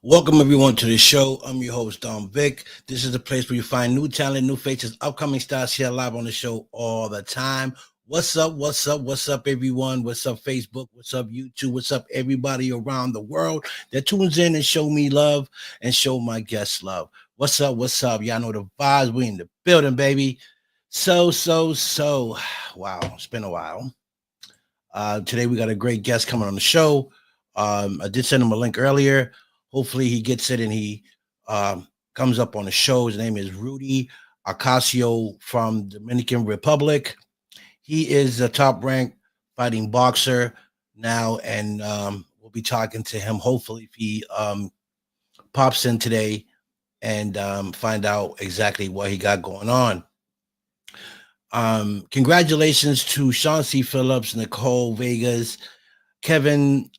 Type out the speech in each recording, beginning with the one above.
Welcome everyone to the show. I'm your host, Don Vic. This is the place where you find new talent, new faces, upcoming stars here live on the show all the time. What's up? What's up? What's up, everyone? What's up, Facebook? What's up, YouTube? What's up, everybody around the world that tunes in and show me love and show my guests love? What's up? What's up? Y'all know the vibes. We in the building, baby. So. Wow, it's been a while. Today we got a great guest coming on the show. I did send him a link earlier. Hopefully he gets it and he comes up on the show. His name is Rudy Acasio from Dominican Republic. He is a top ranked fighting boxer now, and we'll be talking to him. Hopefully, if he pops in today and find out exactly what he got going on. Congratulations to Sean C. Phillips, Nicole Vegas, Kevin,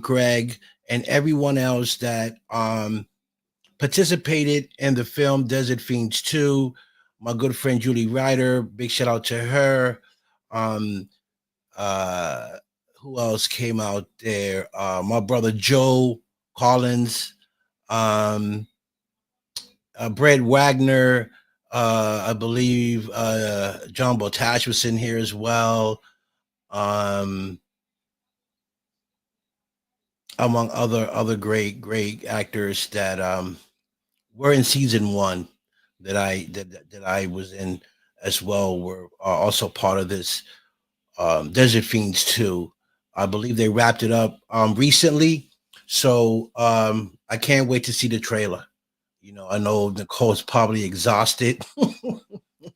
Greg, and everyone else that participated in the film Desert Fiends 2. My good friend Julie Ryder, big shout out to her. Um, uh, who else came out there? My brother Joe Collins, um, Brett Wagner, I believe John Botash was in here as well. Um, among other great actors that were in season one that I was in as well were also part of this Desert Fiends 2. I believe they wrapped it up recently, so I can't wait to see the trailer. I know Nicole's probably exhausted.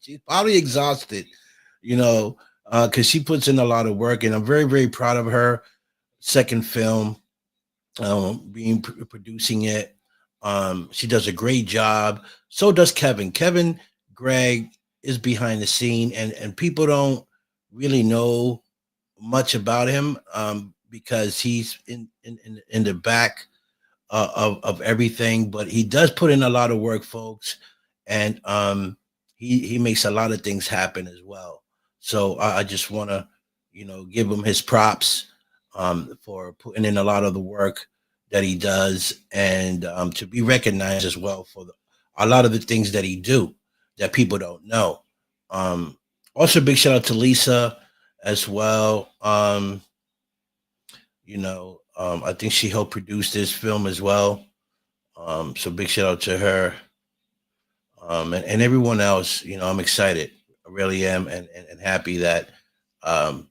She's probably exhausted, you know, because she puts in a lot of work, and I'm very proud of her. Second film, producing it. She does a great job. So does Kevin. Kevin Gregg is behind the scene, and people don't really know much about him because he's in the back of everything. But he does put in a lot of work, folks, and he makes a lot of things happen as well. So I just want to, give him his props for putting in a lot of the work that he does, and to be recognized as well for a lot of the things that he do that people don't know. Um, Also, big shout out to Lisa as well. I think she helped produce this film as well. So big shout out to her, and everyone else. I'm excited. I really am, and happy that um,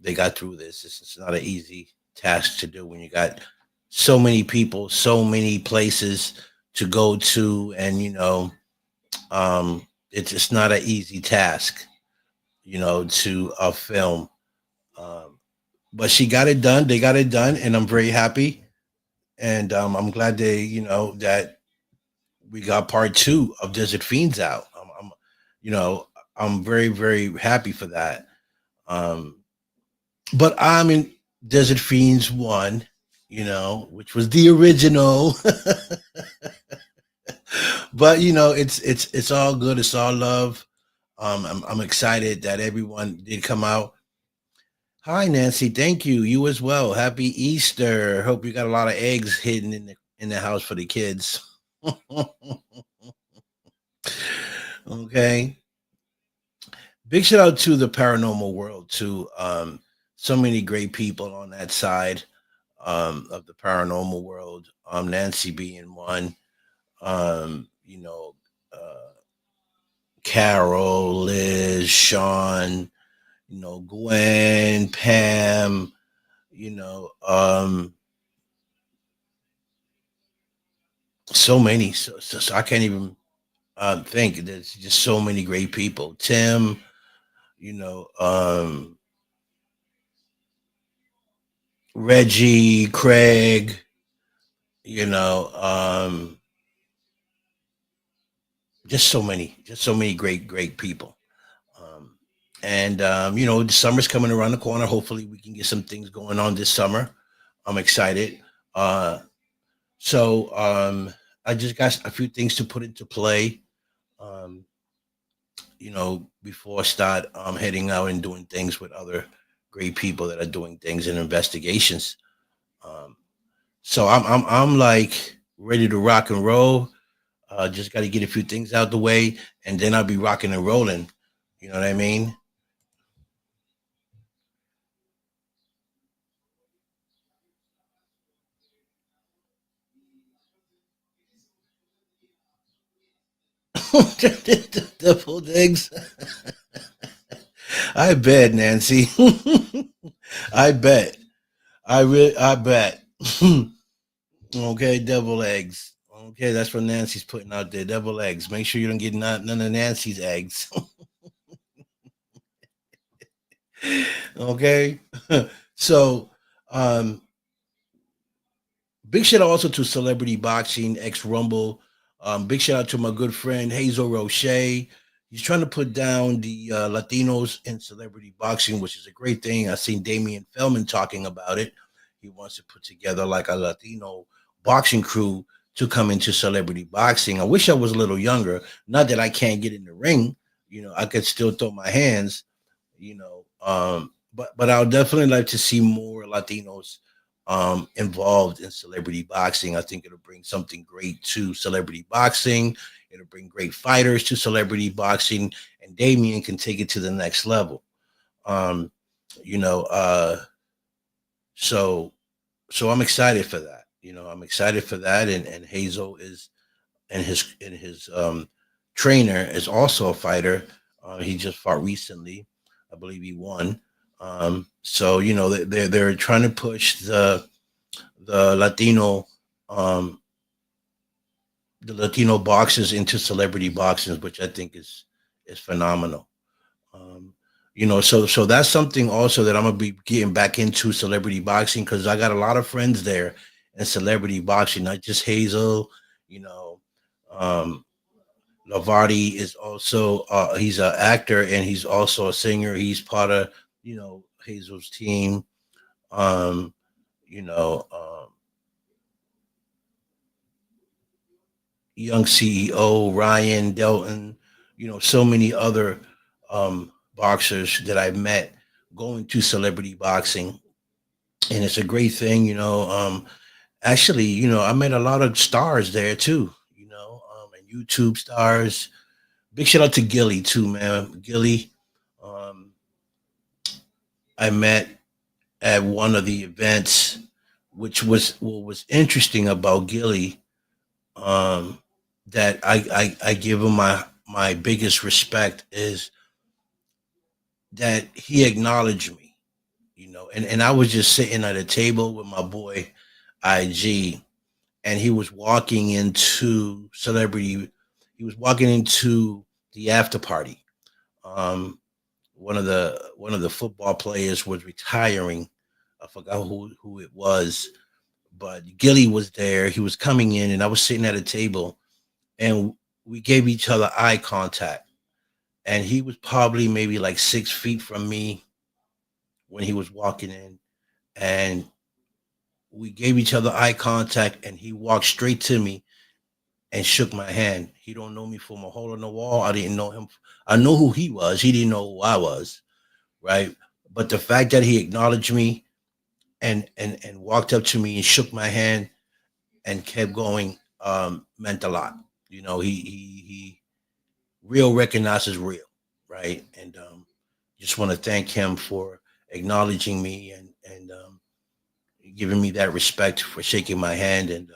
they got through this. It's not an easy task to do when you got so many people, so many places to go to, and it's not an easy task, to film. Um, but she got it done. They got it done, and I'm very happy. And I'm glad that we got part two of Desert Fiends out. You know, I'm very happy for that. Um, but I'm in Desert Fiends one, which was the original. But it's all good. It's all love. I'm excited that everyone did come out. Hi, Nancy. Thank you. You as well. Happy Easter. Hope you got a lot of eggs hidden in the house for the kids. Okay. Big shout out to the paranormal world too. So many great people on that side of the paranormal world. Nancy being one. You know, uh, Carol, Liz, Sean. Gwen, Pam. You know, so many. So I can't even think. There's just so many great people. Tim. You know, Reggie, Craig. You know, just so many great people. Um, and the summer's coming around the corner. Hopefully, we can get some things going on this summer. I'm excited. Uh, so I just got a few things to put into play. Um, before I start heading out and doing things with other great people that are doing things in investigations. Um, so I'm like ready to rock and roll. Just got to get a few things out the way, and then I'll be rocking and rolling. You know what I mean? Deviled eggs. I bet, Nancy. I bet. I bet. Okay, devil eggs. Okay, that's what Nancy's putting out there. Devil eggs. Make sure you don't get none of Nancy's eggs. Okay. So, um, big shout out also to Celebrity Boxing, ex Rumble. Big shout out to my good friend Hazel Roche. He's trying to put down the Latinos in celebrity boxing, which is a great thing. I've seen Damian Feldman talking about it. He wants to put together like a Latino boxing crew to come into celebrity boxing. I wish I was a little younger. Not that I can't get in the ring. I could still throw my hands, but I would definitely like to see more Latinos involved in celebrity boxing. I think it'll bring something great to celebrity boxing. It'll bring great fighters to celebrity boxing, and Damien can take it to the next level. Um, you know, so I'm excited for that. I'm excited for that, and Hazel is and his trainer is also a fighter. He just fought recently. I believe he won. So they're trying to push the Latino um, the Latino boxers into celebrity boxing, which I think is phenomenal. Um, so that's something also that I'm gonna be getting back into celebrity boxing because I got a lot of friends there in celebrity boxing, not just Hazel. You know, um, Lavardi is also he's an actor and he's also a singer. He's part of Hazel's team. Um, you know, young CEO Ryan Delton. So many other boxers that I've met going to celebrity boxing, and it's a great thing. Actually, I met a lot of stars there too. And YouTube stars. Big shout out to Gilly too, man. Gilly, um, I met at one of the events, which was what was interesting about Gilly. Um, that I give him my biggest respect is that he acknowledged me. And I was just sitting at a table with my boy IG, and he was walking into celebrity. He was walking into the after party. Um, one of the football players was retiring. I forgot who it was, but Gilly was there. He was coming in, and I was sitting at a table, and we gave each other eye contact. And he was probably maybe like 6 feet from me when he was walking in, and we gave each other eye contact, and he walked straight to me and shook my hand. He don't know me from a hole in the wall. I didn't know him. I know who he was. He didn't know who I was, right? But the fact that he acknowledged me and walked up to me and shook my hand and kept going meant a lot. He real recognizes real, right? And just want to thank him for acknowledging me and giving me that respect for shaking my hand. And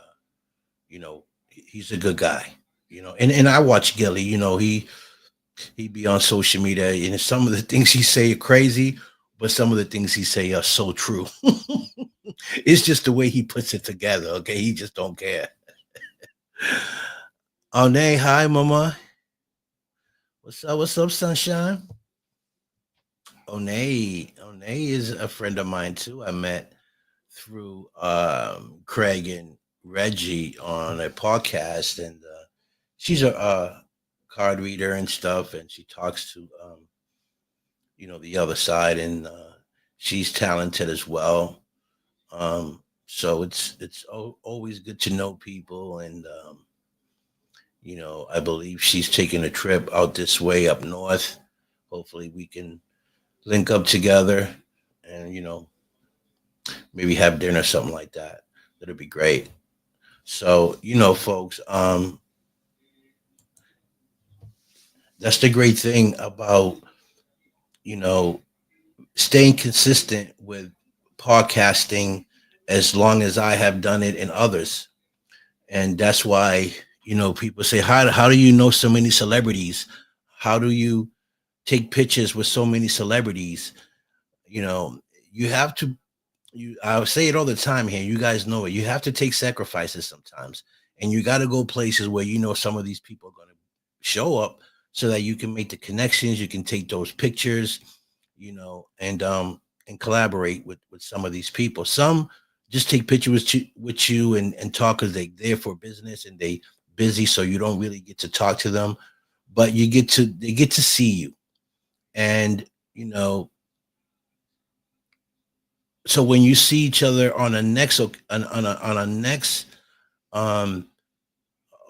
he's a good guy. And I watch Gilly. He be on social media, and some of the things he say are crazy, but some of the things he say are so true. It's just the way he puts it together. Okay, he just don't care. Oh, nay, hi, mama. What's up? What's up, sunshine? Onay is a friend of mine too. I met through Craig and Reggie on a podcast, and she's a card reader and stuff, and she talks to the other side, and she's talented as well. So it's always good to know people, and I believe she's taking a trip out this way up north. Hopefully, we can link up together and maybe have dinner, something like that. That'd be great. So, folks, that's the great thing about, you know, staying consistent with podcasting as long as I have done it and others. And that's why, people say, how do you know so many celebrities? How do you take pictures with so many celebrities? You know, you have to I say it all the time here. You guys know it. You have to take sacrifices sometimes, and you got to go places where some of these people are going to show up, so that you can make the connections. You can take those pictures, and collaborate with some of these people. Some just take pictures with you and talk because they there for business and they busy, so you don't really get to talk to them, but they get to see you, and you know so when you see each other on a next um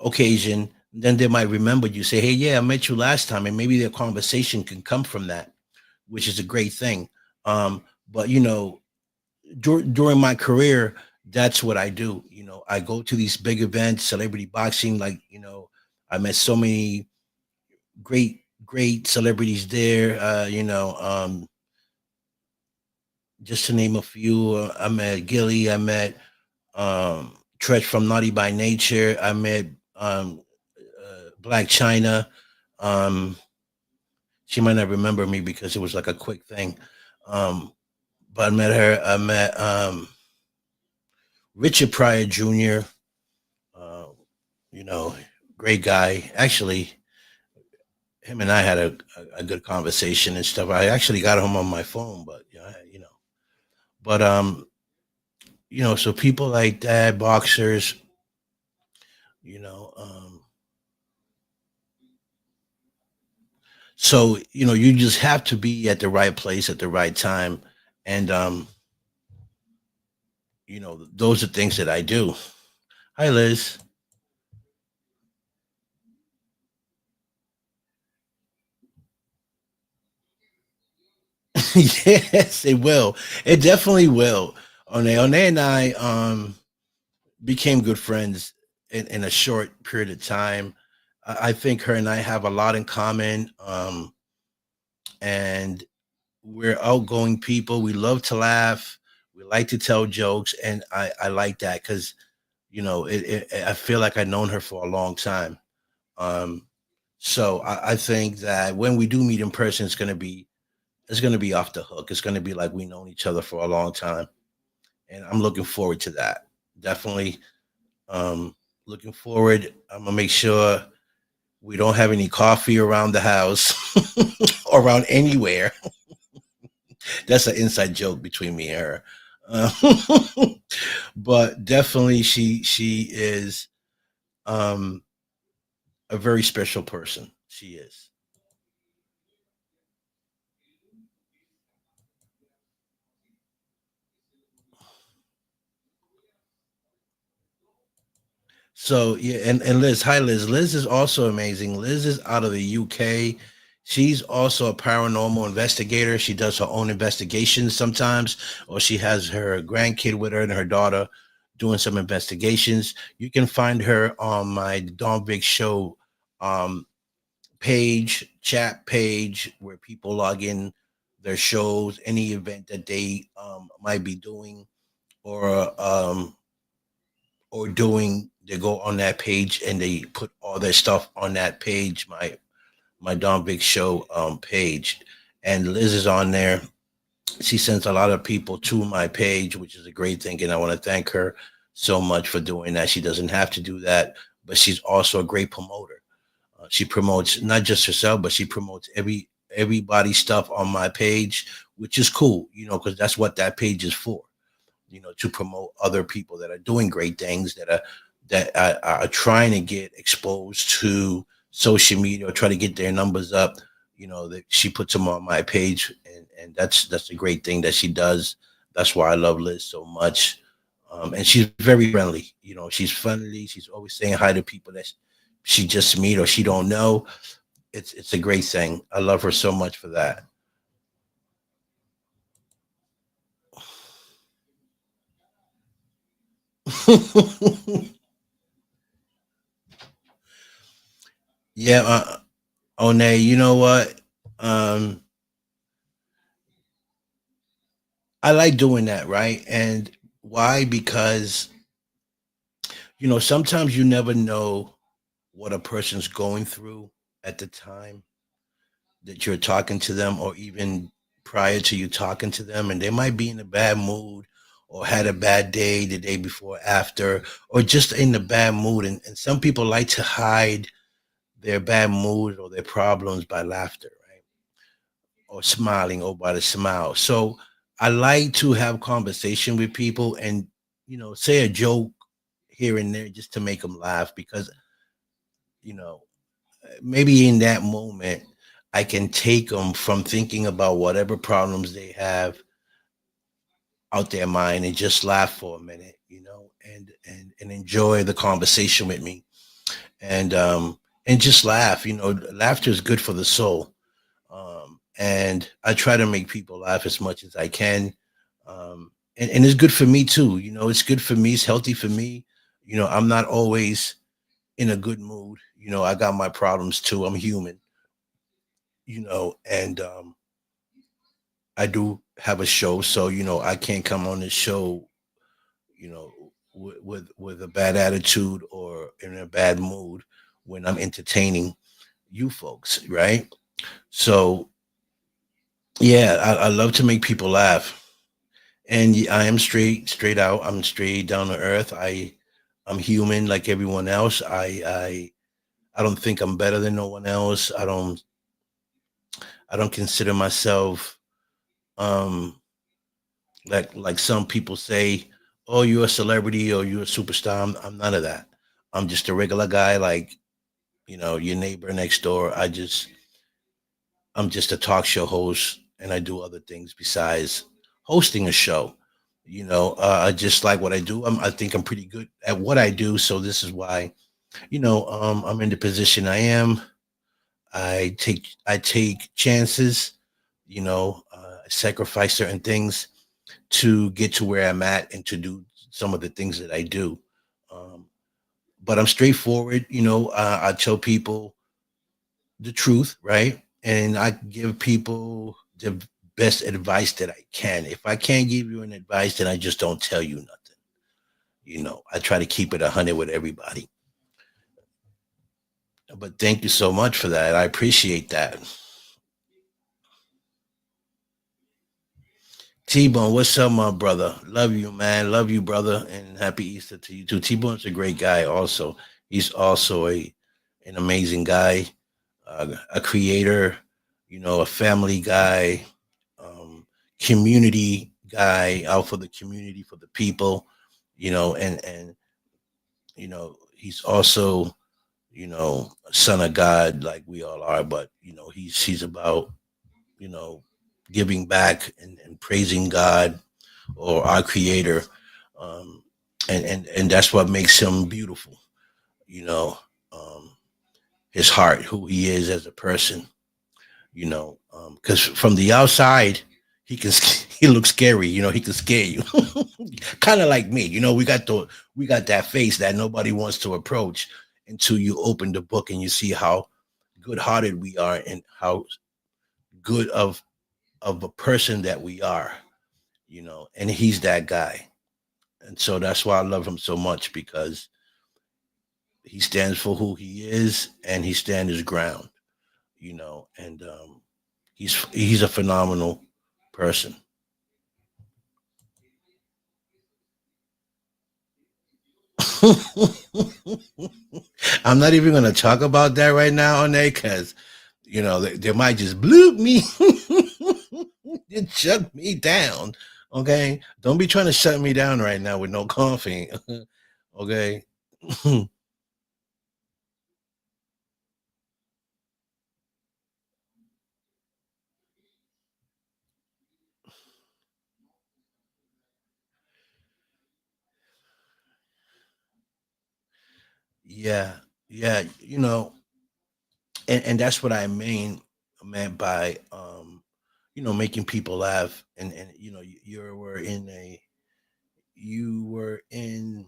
occasion, then they might remember you, say, hey, yeah, I met you last time, and maybe their conversation can come from that, which is a great thing. But during my career, that's what I do. I go to these big events, celebrity boxing, like, I met so many great celebrities there, just to name a few. I met Gilly, I met Tretch from Naughty by Nature. I met Black China. Um, she might not remember me because it was like a quick thing. Um, but I met her. I met Richard Pryor Jr. Uh, you know, great guy. Actually, him and I had a good conversation and stuff. I actually got him on my phone, but but so people like that, boxers, you know, um, so you just have to be at the right place at the right time, and those are things that I do. Hi, Liz. Yes, it will. It definitely will. One and I became good friends in a short period of time. I think her and I have a lot in common, and we're outgoing people. We love to laugh. We like to tell jokes, and I like that because I feel like I've known her for a long time. Um, so I think that when we do meet in person, it's gonna be off the hook. It's gonna be like we known each other for a long time, and I'm looking forward to that. Definitely, looking forward. I'm gonna make sure we don't have any coffee around the house or around anywhere. That's an inside joke between me and her. Uh, but definitely, she is um, a very special person. She is. So yeah, and Liz, hi Liz. Liz is also amazing. Liz is out of the UK. She's also a paranormal investigator. She does her own investigations sometimes, or she has her grandkid with her and her daughter doing some investigations. You can find her on my Don Big Show um, chat page, where people log in their shows, any event that they might be doing, or doing. They go on that page and they put all their stuff on that page, my Don Big Show page, and Liz is on there. She sends a lot of people to my page, which is a great thing, and I want to thank her so much for doing that. She doesn't have to do that, but she's also a great promoter. She promotes not just herself, but she promotes everybody's stuff on my page, which is cool, because that's what that page is for, to promote other people that are doing great things, that are trying to get exposed to social media or try to get their numbers up. That she puts them on my page, and that's a great thing that she does. That's why I love Liz so much. And she's very friendly. She's friendly. She's always saying hi to people that she just meet or she don't know. It's a great thing. I love her so much for that. Yeah, One, you know what? Um, I like doing that, right? And why? Because sometimes you never know what a person's going through at the time that you're talking to them, or even prior to you talking to them, and they might be in a bad mood, or had a bad day the day before, after, or just in a bad mood. And some people like to hide their bad mood or their problems by laughter, right? Or smiling, or by the smile. So I like to have conversation with people, and say a joke here and there just to make them laugh, because you know maybe in that moment I can take them from thinking about whatever problems they have out their mind, and just laugh for a minute, and enjoy the conversation with me, and just laugh. Laughter is good for the soul. And I try to make people laugh as much as I can. And it's good for me too. It's good for me. It's healthy for me. I'm not always in a good mood. I got my problems too. I'm human. And I do have a show, so I can't come on this show, with a bad attitude or in a bad mood when I'm entertaining you folks, right? So yeah, I love to make people laugh. And I am straight out. I'm straight down to earth. I'm human like everyone else. I don't think I'm better than no one else. I don't consider myself, um like some people say, oh, you're a celebrity or you're a superstar. I'm none of that. I'm just a regular guy, like your neighbor next door. I'm just a talk show host, and I do other things besides hosting a show. I just like what I do. I think I'm pretty good at what I do, so this is why I'm in the position I am. I take chances. I sacrifice certain things to get to where I'm at and to do some of the things that I do. Um, but I'm straightforward. I tell people the truth, right? And I give people the best advice that I can. If I can't give you an advice, then I just don't tell you nothing. I try to keep it 100 with everybody. But thank you so much for that. I appreciate that. T-Bone, what's up, my brother? Love you, man. Love you, brother, and happy Easter to you too. T-Bone's a great guy. Also, he's also an amazing guy, a creator. A family guy, community guy, out for the community, for the people. And he's also a son of God, like we all are. But he's about you know giving back and praising God, or our Creator, um, and that's what makes him beautiful. You know, um, his heart, who he is as a person. Because from the outside, he can he looks scary. He can scare you, kind of like me. We got that face that nobody wants to approach until you open the book and you see how good-hearted we are, and how good of a person that we are. And he's that guy. And so that's why I love him so much, because he stands for who he is, and he stands his ground. And he's a phenomenal person. I'm not even going to talk about that right now, on there, because they might just bloop me. It shut me down. Okay, don't be trying to shut me down right now with no coffee. Okay. Yeah, yeah. And that's what I meant by making people laugh. And you were in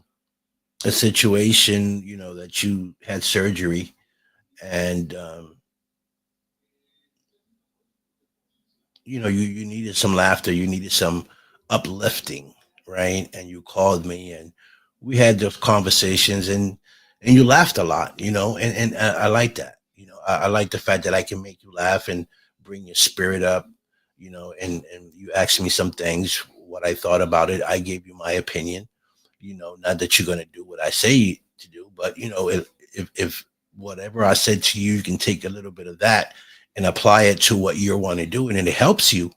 a situation, that you had surgery, and you needed some laughter, you needed some uplifting, right? And you called me, and we had those conversations, and you laughed a lot, and I like that. I like the fact that I can make you laugh and bring your spirit up, and you asked me some things, what I thought about it. I gave you my opinion. Not that you're going to do what I say to do, but if whatever I said to you, you can take a little bit of that and apply it to what you want to do, and it helps you,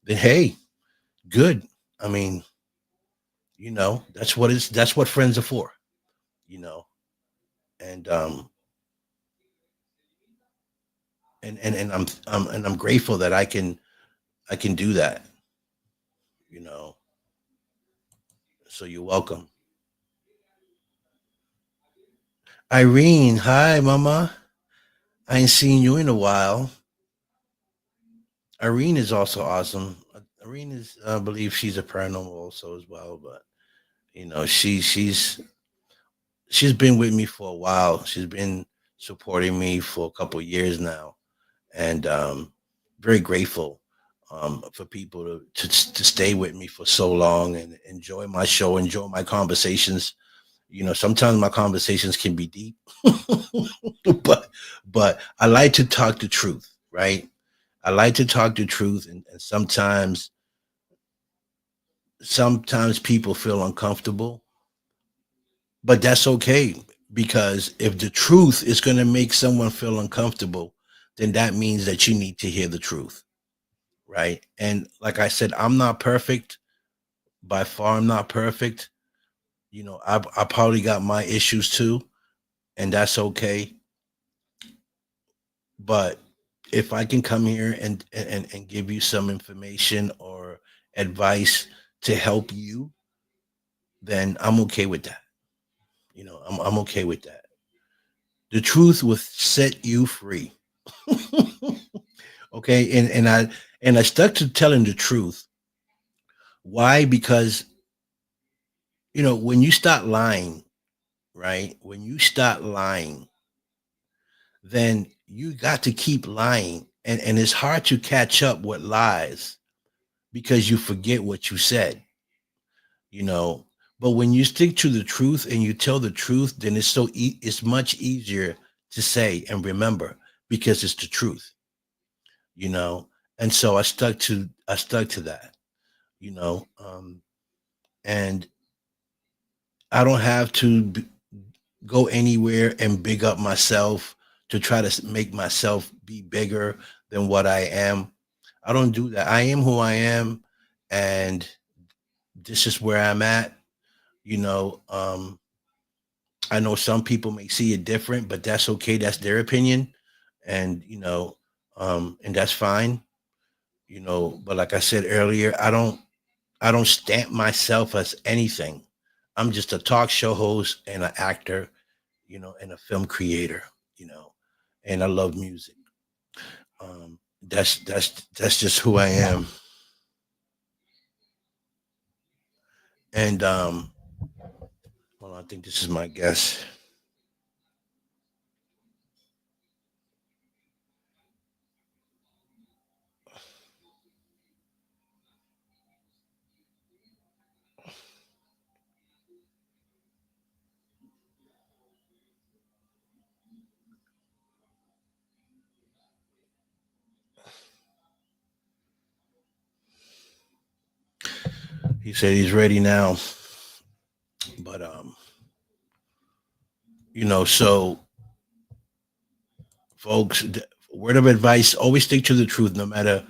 then hey, good. I mean, that's what friends are for, you know, and I'm grateful that I can do that, you know. So you're welcome. Irene, hi, mama. I ain't seen you in a while. Irene is also awesome. Irene is, I believe she's a paranormal also as well, but she's been with me for a while. She's been supporting me for a couple of years now, and very grateful for people to stay with me for so long and enjoy my show, enjoy my conversations. Sometimes my conversations can be deep, but I like to talk the truth, right? I like to talk the truth, and sometimes people feel uncomfortable, but that's okay, because if the truth is going to make someone feel uncomfortable, then that means that you need to hear the truth, right? And like I said, I'm not perfect. By far, I'm not perfect. I probably got my issues too, and that's okay. But if I can come here and give you some information or advice to help you, then I'm okay with that. I'm okay with that. The truth will set you free. Okay, and I stuck to telling the truth. Why? Because when you start lying, right? When you start lying, then you got to keep lying, and it's hard to catch up with lies because you forget what you said. you know but when you stick to the truth and you tell the truth, then it's much easier to say and remember, because it's the truth. you know and so I stuck to that. you know and I don't have to go anywhere and big up myself to try to make myself be bigger than what I am. I don't do that. I am who I am, and this is where I'm at. you know I know some people may see it different, but that's okay. That's their opinion, and and that's fine. But like I said earlier, I don't stamp myself as anything. I'm just a talk show host and an actor, and a film creator. You know, and I love music. That's just who I am. And well, I think this is my guess. He said he's ready now, but so folks, word of advice: always stick to the truth, no matter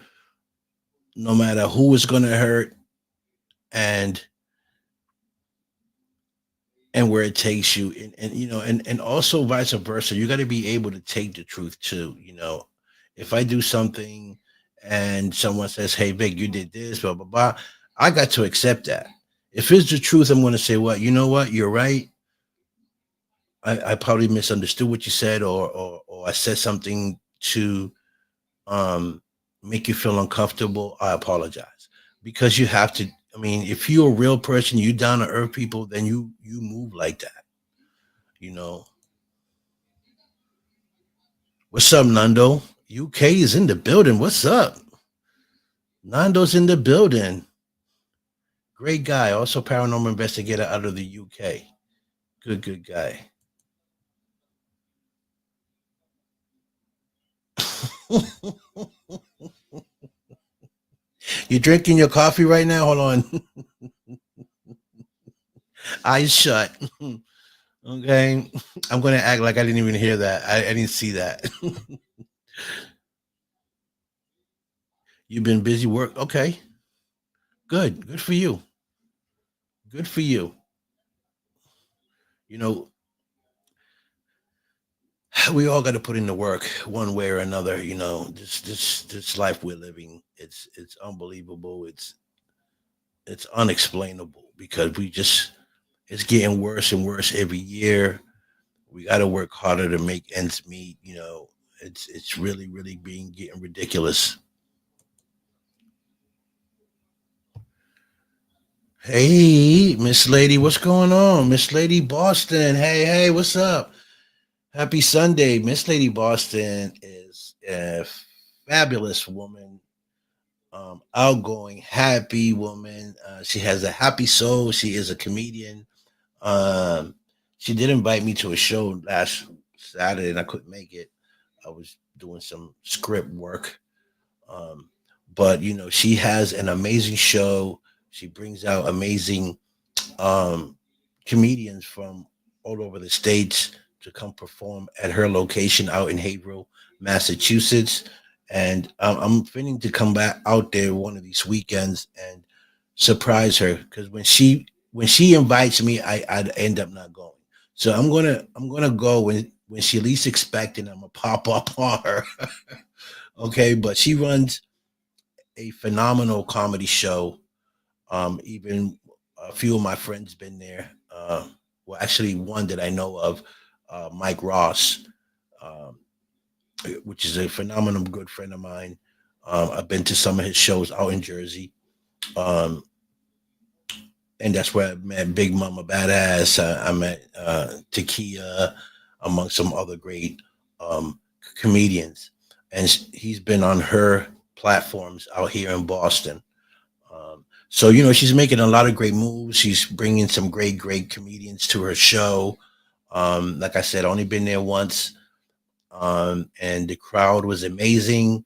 who is going to hurt, and where it takes you, and also vice versa. You got to be able to take the truth too. If I do something and someone says, "Hey, Vic, you did this," blah blah blah, I got to accept that. If it's the truth, I'm going to say, "What? You know what? You're right. I probably misunderstood what you said, or I said something to um, make you feel uncomfortable. I apologize." Because you have to. I mean, if you're a real person, you down to earth people, then you move like that. You know. What's up, Nando? UK is in the building. What's up? Nando's in the building. Great guy. Also paranormal investigator out of the UK. Good guy. You drinking your coffee right now? Hold on. Eyes shut. Okay. I'm gonna act like I didn't even hear that. I didn't see that. You've been busy work. Okay. Good. Good for you. Good for you. You know, we all got to put in the work one way or another. This life we're living. It's unbelievable. It's unexplainable because we just it's getting worse and worse every year. We got to work harder to make ends meet. It's really being getting ridiculous. Hey, Miss Lady, what's going on? Miss Lady Boston. Hey, what's up? Happy Sunday. Miss Lady Boston is a fabulous woman, outgoing, happy woman. She has a happy soul. She is a comedian. Um, she did invite me to a show last Saturday, and I couldn't make it. I was doing some script work. Um, but she has an amazing show. She brings out amazing um, comedians from all over the states to come perform at her location out in Haverhill, Massachusetts. And I'm fitting to come back out there one of these weekends and surprise her because when she invites me, I'd end up not going. So I'm gonna go when she least expecting. I'm gonna pop up on her. Okay, but she runs a phenomenal comedy show. Even a few of my friends been there. Well, actually, one that I know of, Mike Ross, um, which is a phenomenal good friend of mine. I've been to some of his shows out in Jersey, um, and that's where I met Big Mama Badass. I met Takia, among some other great um, comedians, and he's been on her platforms out here in Boston. So she's making a lot of great moves. She's bringing some great comedians to her show. Like I said, only been there once, and the crowd was amazing.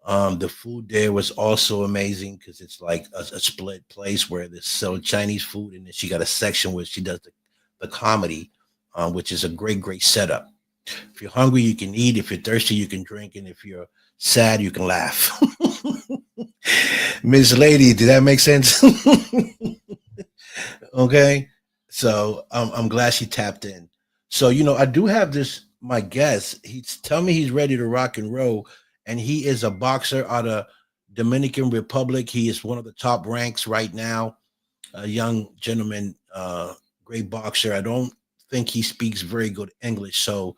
The food there was also amazing because it's like a split place where they sell Chinese food, and then she got a section where she does the comedy, which is a great setup. If you're hungry, you can eat. If you're thirsty, you can drink, and if you're sad, you can laugh. Miss Lady, did that make sense? Okay. So I'm glad she tapped in. So I do have this my guest. He's tell me he's ready to rock and roll, and he is a boxer out of Dominican Republic. He is one of the top ranks right now. A young gentleman, great boxer. I don't think he speaks very good English, so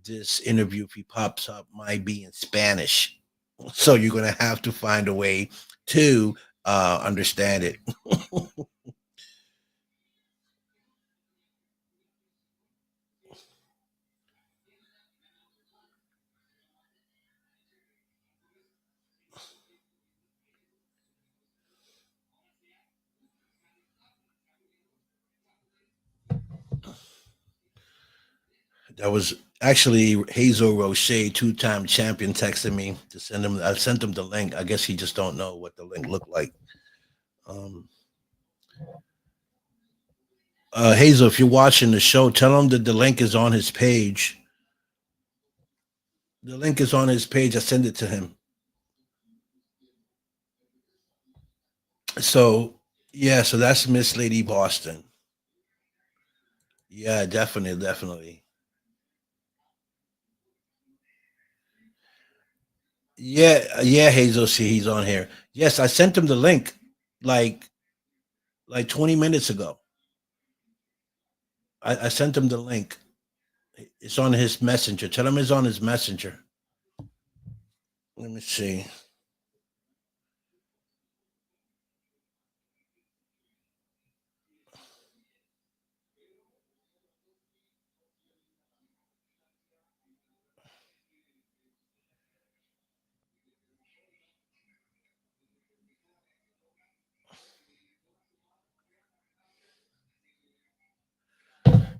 this interview, if he pops up, might be in Spanish. So you're gonna have to find a way to understand it. That was actually Hazel Roche, two-time champion, texted me to send him. I sent him the link. I guess he just don't know what the link looked like. Um, Hazel, if you're watching the show, tell him that the link is on his page. The link is on his page. I send it to him. So yeah, so that's Miss Lady Boston. Yeah, definitely. Yeah, Hazel. See, he's on here. Yes, I sent him the link like 20 minutes ago. I sent him the link. It's on his messenger. Tell him it's on his messenger. Let me see.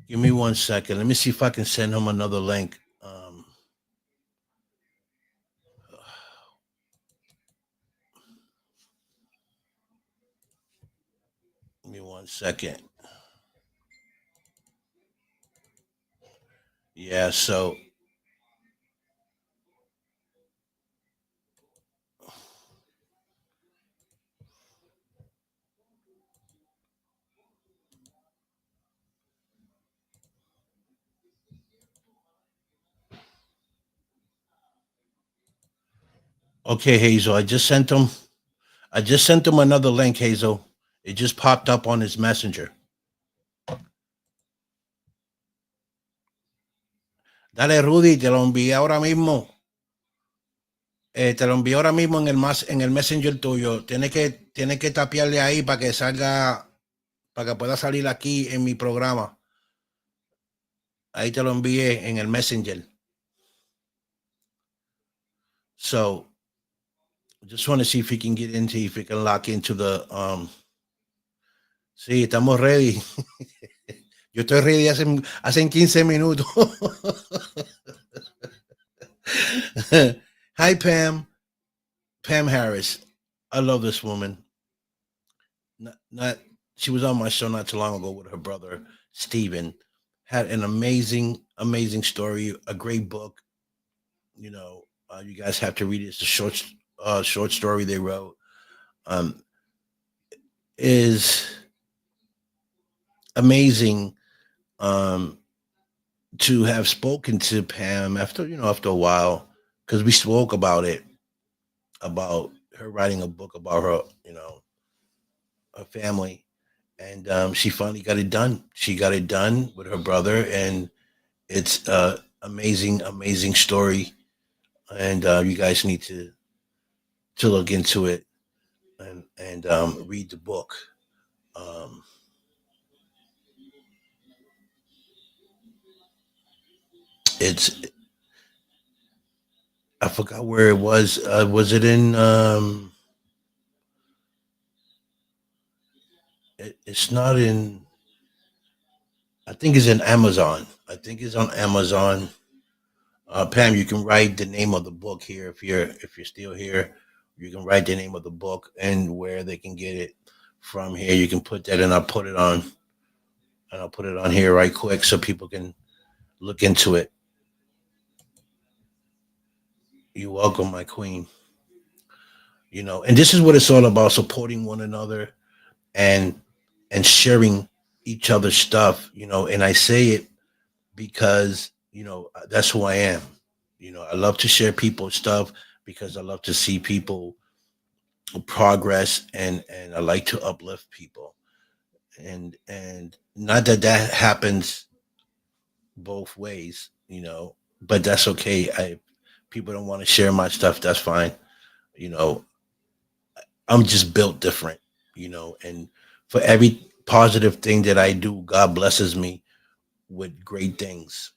Give me 1 second. Let me see if I can send him another link. Give me 1 second. Yeah, so okay, Hazel. I just sent him another link, Hazel. It just popped up on his messenger. Dale, Rudy, te lo envié ahora mismo. Te lo envío ahora mismo en el messenger tuyo. Tiene que tapearle ahí para que salga, para que pueda salir aquí en mi programa. Ahí te lo envié en el messenger. So just want to see if he can get into, if he can lock into the sí, estamos ready. Yo estoy ready hace 15 minutos. Hi, Pam. Pam Harris. I love this woman. Not she was on my show not too long ago with her brother Steven. Had an amazing story, a great book. You guys have to read it. It's a short story they wrote. Um, is amazing um, to have spoken to Pam after after a while, because we spoke about it, about her writing a book about her her family, and she finally got it done. She got it done with her brother, and it's amazing story, and you guys need to look into it and read the book. Um, it's I forgot where it was. Was it in? It's not in. I think it's in Amazon. I think it's on Amazon. Pam, you can write the name of the book here if you're still here. You can write the name of the book and where they can get it from here. You can put that, and I'll put it on here right quick so people can look into it. You're welcome, my queen. And this is what it's all about: supporting one another and sharing each other's stuff. And I say it because that's who I am. I love to share people's stuff because I love to see people progress, and I like to uplift people, and not that that happens both ways, but that's okay. I People don't want to share my stuff, that's fine. you know I'm just built different, and for every positive thing that I do, God blesses me with great things.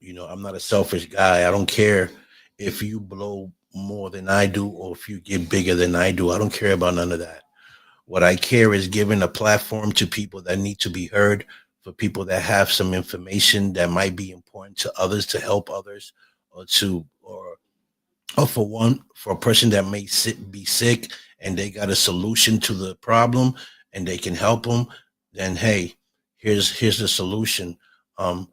I'm not a selfish guy. I don't care if you blow more than I do or if you get bigger than I do. I don't care about none of that. What I care is giving a platform to people that need to be heard, for people that have some information that might be important to others, to help others, or for a person that may be sick and they got a solution to the problem and they can help them. Then hey, here's the solution. Um,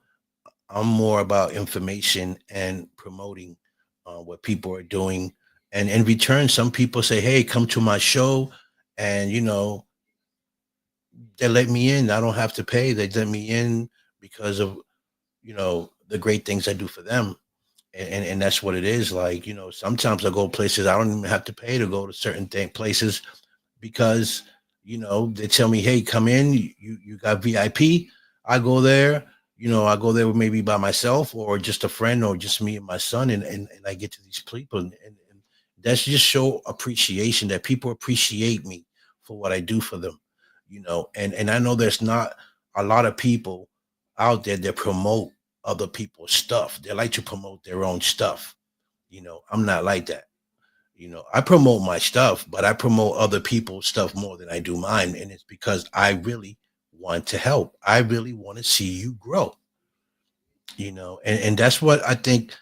I'm more about information and promoting what people are doing. And in return, some people say, "Hey, come to my show," and they let me in. I don't have to pay. They let me in because of the great things I do for them. And that's what it is. Like, sometimes I go places I don't even have to pay to go to certain places, because they tell me, hey, come in, you got VIP. I go there. I go there maybe by myself or just a friend or just me and my son, and I get to these people, and that's just show appreciation, that people appreciate me for what I do for them. And I know there's not a lot of people out there that promote other people's stuff. They like to promote their own stuff. I'm not like that. I promote my stuff, but I promote other people's stuff more than I do mine. And it's because I really want to help. I really want to see you grow. And that's what I think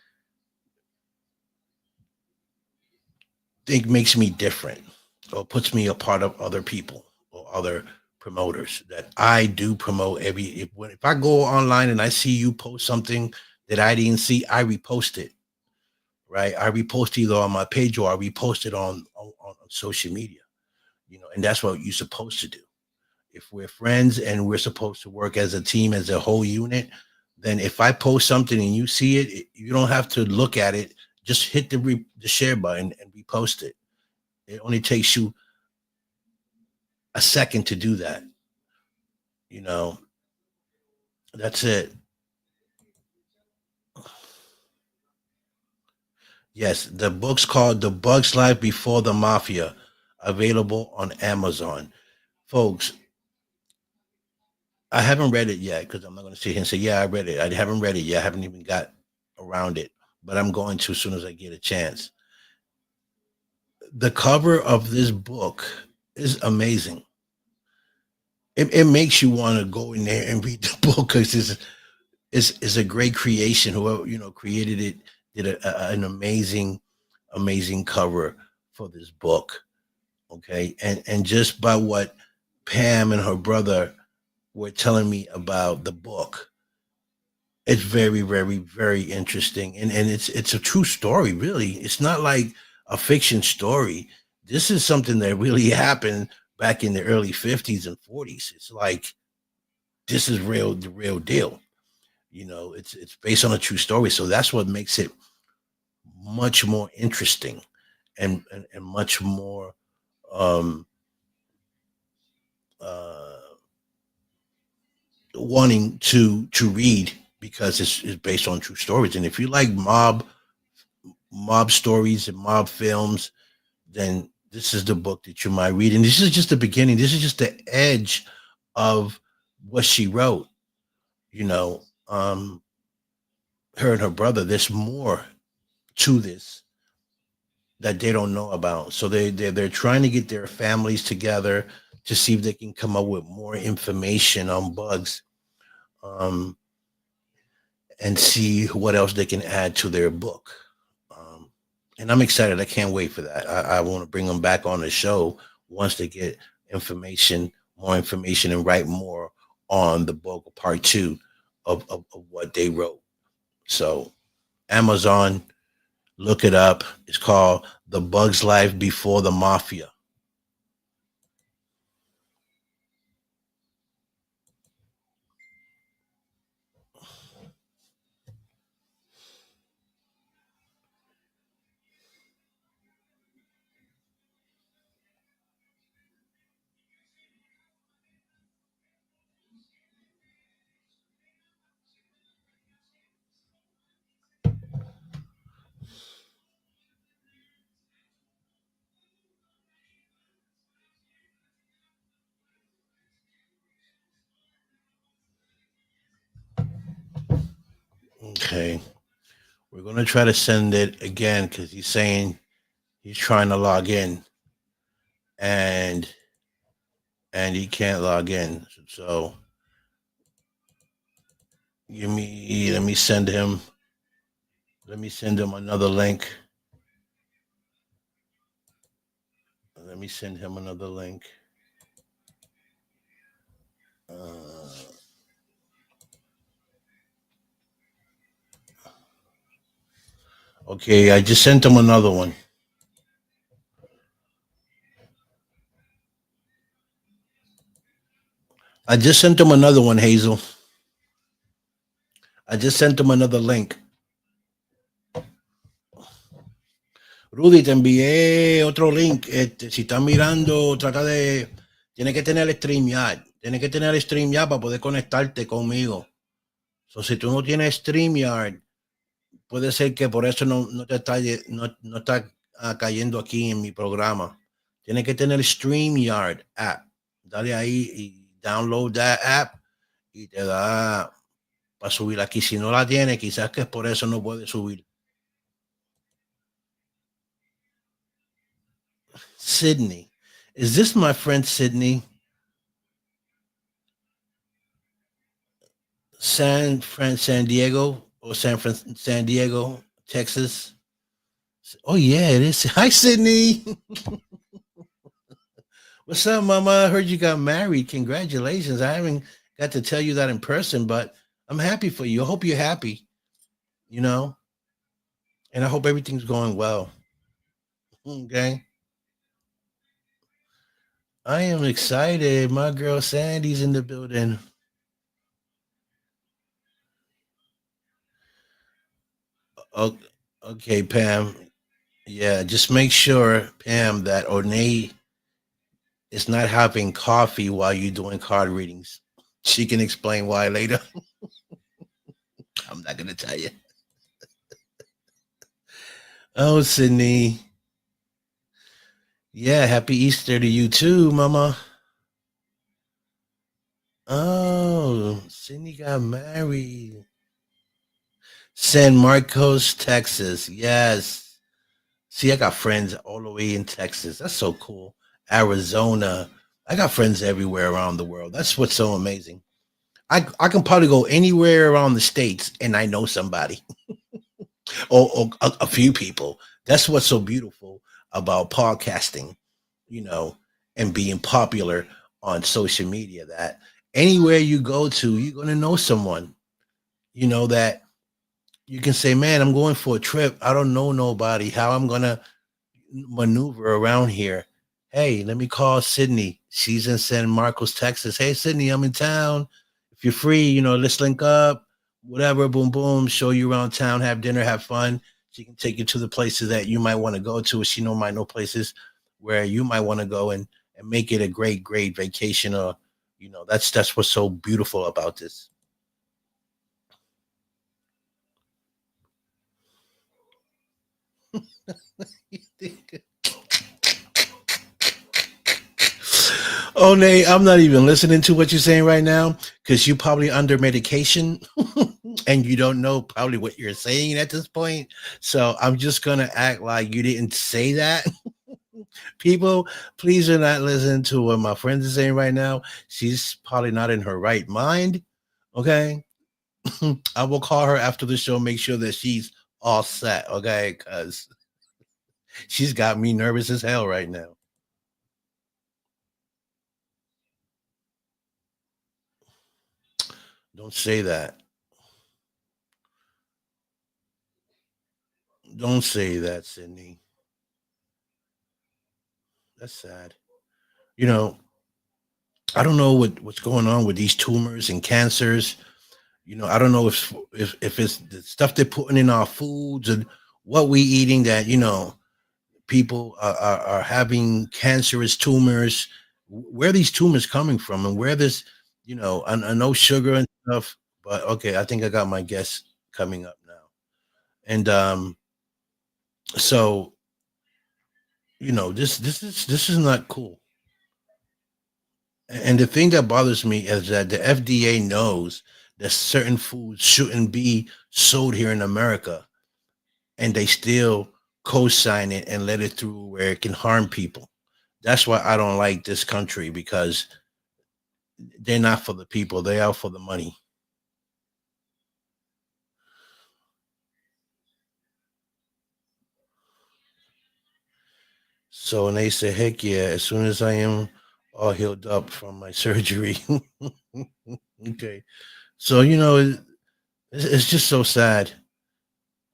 makes me different, or puts me a part of other people or other promoters, that I do promote every if I go online and I see you post something that I didn't see, I repost it. Right, I repost either on my page or I repost it on social media. And that's what you're supposed to do. If we're friends and we're supposed to work as a team, as a whole unit, then if I post something and you see it, you don't have to look at it. Just hit the share button and repost it. It only takes you a second to do that. You know, that's it. Yes, the book's called The Bug's Life Before the Mafia, available on Amazon. Folks, I haven't read it yet because I'm not going to sit here and say, yeah, I read it. I haven't read it yet. I haven't even got around it, but I'm going to as soon as I get a chance. The cover of this book is amazing. It makes you want to go in there and read the book because it's a great creation. Whoever created it did an amazing cover for this book. Okay, and just by what Pam and her brother were telling me about the book, it's very interesting, and it's a true story. Really, it's not like a fiction story. This is something that really happened back in the early 50s and 40s. It's like this is the real deal. It's based on a true story, so that's what makes it much more interesting, and much more um uh wanting to read, because it's based on true stories. And if you like mob stories and mob films, then this is the book that you might read. And this is just the beginning. This is just the edge of what she wrote. You know, her and her brother. There's more to this that they don't know about. So they're trying to get their families together to see if they can come up with more information on bugs, um, and see what else they can add to their book. Um, and I'm excited. I can't wait for that. I want to bring them back on the show once they get more information, and write more on the book, part two of what they wrote. So, Amazon, look it up. It's called The Bug's Life Before the Mafia. Okay. We're going to try to send it again because he's saying he's trying to log in, and he can't log in. So let me send him another link. Let me send him another link. Uh, okay, I just sent him another one. I just sent him another one, Hazel. I just sent him another link. Rudy, te envié otro link. Si estás mirando, trata de. Tienes que tener el StreamYard. Tienes que tener el StreamYard para poder conectarte conmigo. So, si tú no tienes StreamYard, puede ser que por eso no te está, no está cayendo aquí en mi programa. Tienes que tener StreamYard app. Dale ahí y download that app y te da para subir aquí. Si no la tienes, quizás que es por eso no puede subir. Sydney. Is this my friend Sydney? San Diego or San Diego, Texas. Oh yeah, it is. Hi, Sydney. What's up, Mama? I heard you got married. Congratulations. I haven't got to tell you that in person, but I'm happy for you. I hope you're happy. You know, and I hope everything's going well. Okay. I am excited. My girl Sandy's in the building. O- Okay, Pam. Yeah, just make sure, Pam, that Ornay is not having coffee while you're doing card readings. She can explain why later. I'm not gonna tell you. Oh, Sydney. Yeah, happy Easter to you too, Mama. Oh, Sydney got married. San Marcos, Texas. Yes. See, I got friends all the way in Texas. That's so cool. Arizona. I got friends everywhere around the world. That's what's so amazing. I can probably go anywhere around the states and I know somebody or a few people. That's what's so beautiful about podcasting, you know, and being popular on social media. That anywhere you go to, you're gonna know someone. You know that you can say, "Man, I'm going for a trip. I don't know nobody. How I'm gonna maneuver around here. Hey, let me call Sydney. She's in San Marcos, Texas. Hey, Sydney, I'm in town. If you're free, let's link up, whatever, boom, boom, show you around town, have dinner, have fun. She can take you to the places that you might want to go to. She might know places where you might want to go and make it a great, great vacation. Or, that's what's so beautiful about this. Oh, Nate, I'm not even listening to what you're saying right now because you're probably under medication and you don't know probably what you're saying at this point. So I'm just going to act like you didn't say that. People, please do not listen to what my friend is saying right now. She's probably not in her right mind. Okay. I will call her after the show, make sure that she's all set. Okay. Because she's got me nervous as hell right now. Don't say that. Don't say that, Sydney. That's sad. You know, I don't know what's going on with these tumors and cancers. I don't know if it's the stuff they're putting in our foods and what we eating that people are having cancerous tumors. Where are these tumors coming from, and where this I know sugar and stuff, but okay, I think I got my guess coming up now, and so this is not cool. And the thing that bothers me is that the FDA knows that certain foods shouldn't be sold here in America, and they still co-sign it and let it through where it can harm people. That's why I don't like this country because they're not for the people; they are for the money. So, and they say, "Heck yeah!" As soon as I am all healed up from my surgery, okay. So it's just so sad.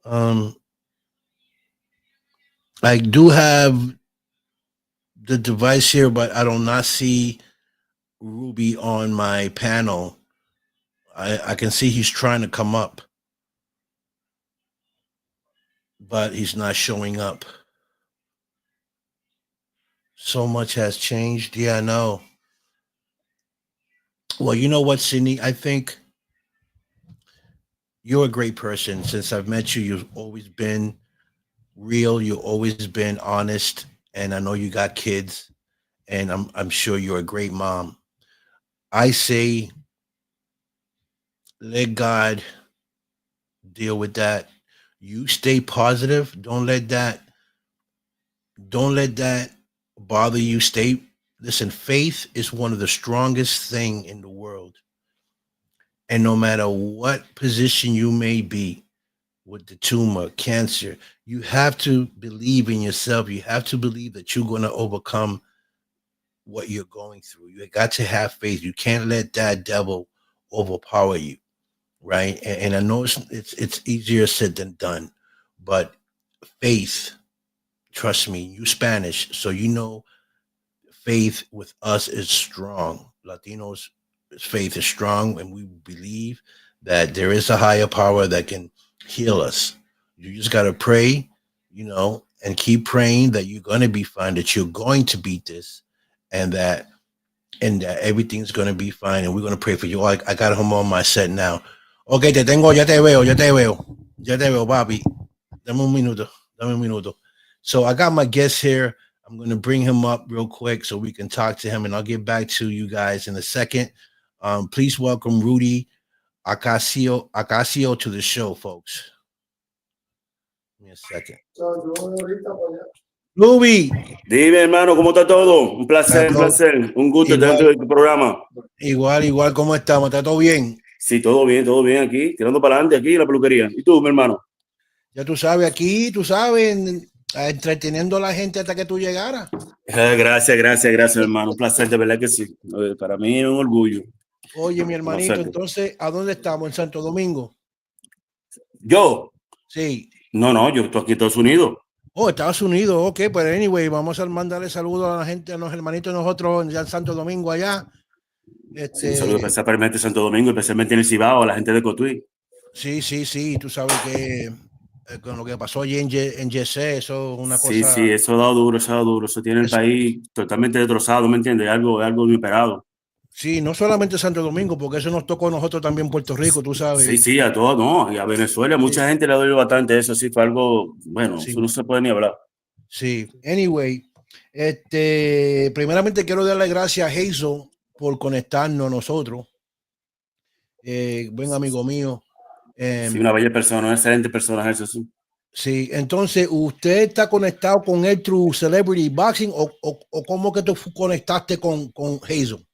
Um, I do have the device here, but I do not see Ruby on my panel. I can see he's trying to come up, but he's not showing up. So much has changed. Yeah, I know. Well, you know what, Sydney? I think you're a great person. Since I've met you, you've always been real. You've always been honest, and I know you got kids, and I'm sure you're a great mom. I say, let God deal with that. You stay positive. Don't let that bother you. Stay. Listen, faith is one of the strongest thing in the world. And no matter what position you may be with the tumor, cancer, you have to believe in yourself. You have to believe that you're going to overcome what you're going through. You got to have faith. You can't let that devil overpower you, right? And I know it's easier said than done, but faith, trust me, you Spanish, so you know faith with us is strong. Latinos, faith is strong, and we believe that there is a higher power that can heal us. You just got to pray, and keep praying that you're going to be fine, that you're going to beat this, and that everything's going to be fine. And we're going to pray for you. I got him on my set now. Okay, te tengo, ya te veo, papi. Dame un minuto, dame un minuto. So I got my guest here. I'm going to bring him up real quick so we can talk to him, and I'll get back to you guys in a second. Please welcome Rudy Acasio to the show, folks. Give me a second. Ruby. Dime, hermano, ¿cómo está todo? Un placer, un placer. Un gusto estar dentro de tu programa. Igual, ¿cómo estamos? ¿Está todo bien? Sí, todo bien aquí, tirando para adelante aquí en la peluquería. ¿Y tú, mi hermano? Ya tú sabes, aquí, entreteniendo a la gente hasta que tú llegaras. Gracias, hermano. Un placer, de verdad que sí. Para mí es un orgullo. Oye, mi hermanito, entonces, ¿a dónde estamos? ¿En Santo Domingo? ¿Yo? Sí. No, yo estoy aquí en Estados Unidos. Oh, Estados Unidos, ok, pero anyway, vamos a mandarle saludos a la gente, a los hermanitos de nosotros ya en Santo Domingo allá. Sí, saludos especialmente en Santo Domingo, especialmente en el Cibao, a la gente de Cotuí. Sí, tú sabes que con lo que pasó allí en Yesé, eso es una cosa. Sí, eso ha dado duro, eso tiene el país totalmente destrozado, ¿me entiendes? Algo inesperado. Sí, no solamente Santo Domingo, porque eso nos tocó a nosotros también Puerto Rico, tú sabes. Sí, a todos, no, y a Venezuela, mucha gente le ha dolido bastante eso, sí, fue algo, bueno, eso no se puede ni hablar. Sí, anyway, primeramente quiero darle gracias a Hazel por conectarnos a nosotros, buen amigo mío. Sí, una bella persona, una excelente persona, eso sí. Sí, entonces, ¿usted está conectado con él through Celebrity Boxing o cómo que tú conectaste con Hazel?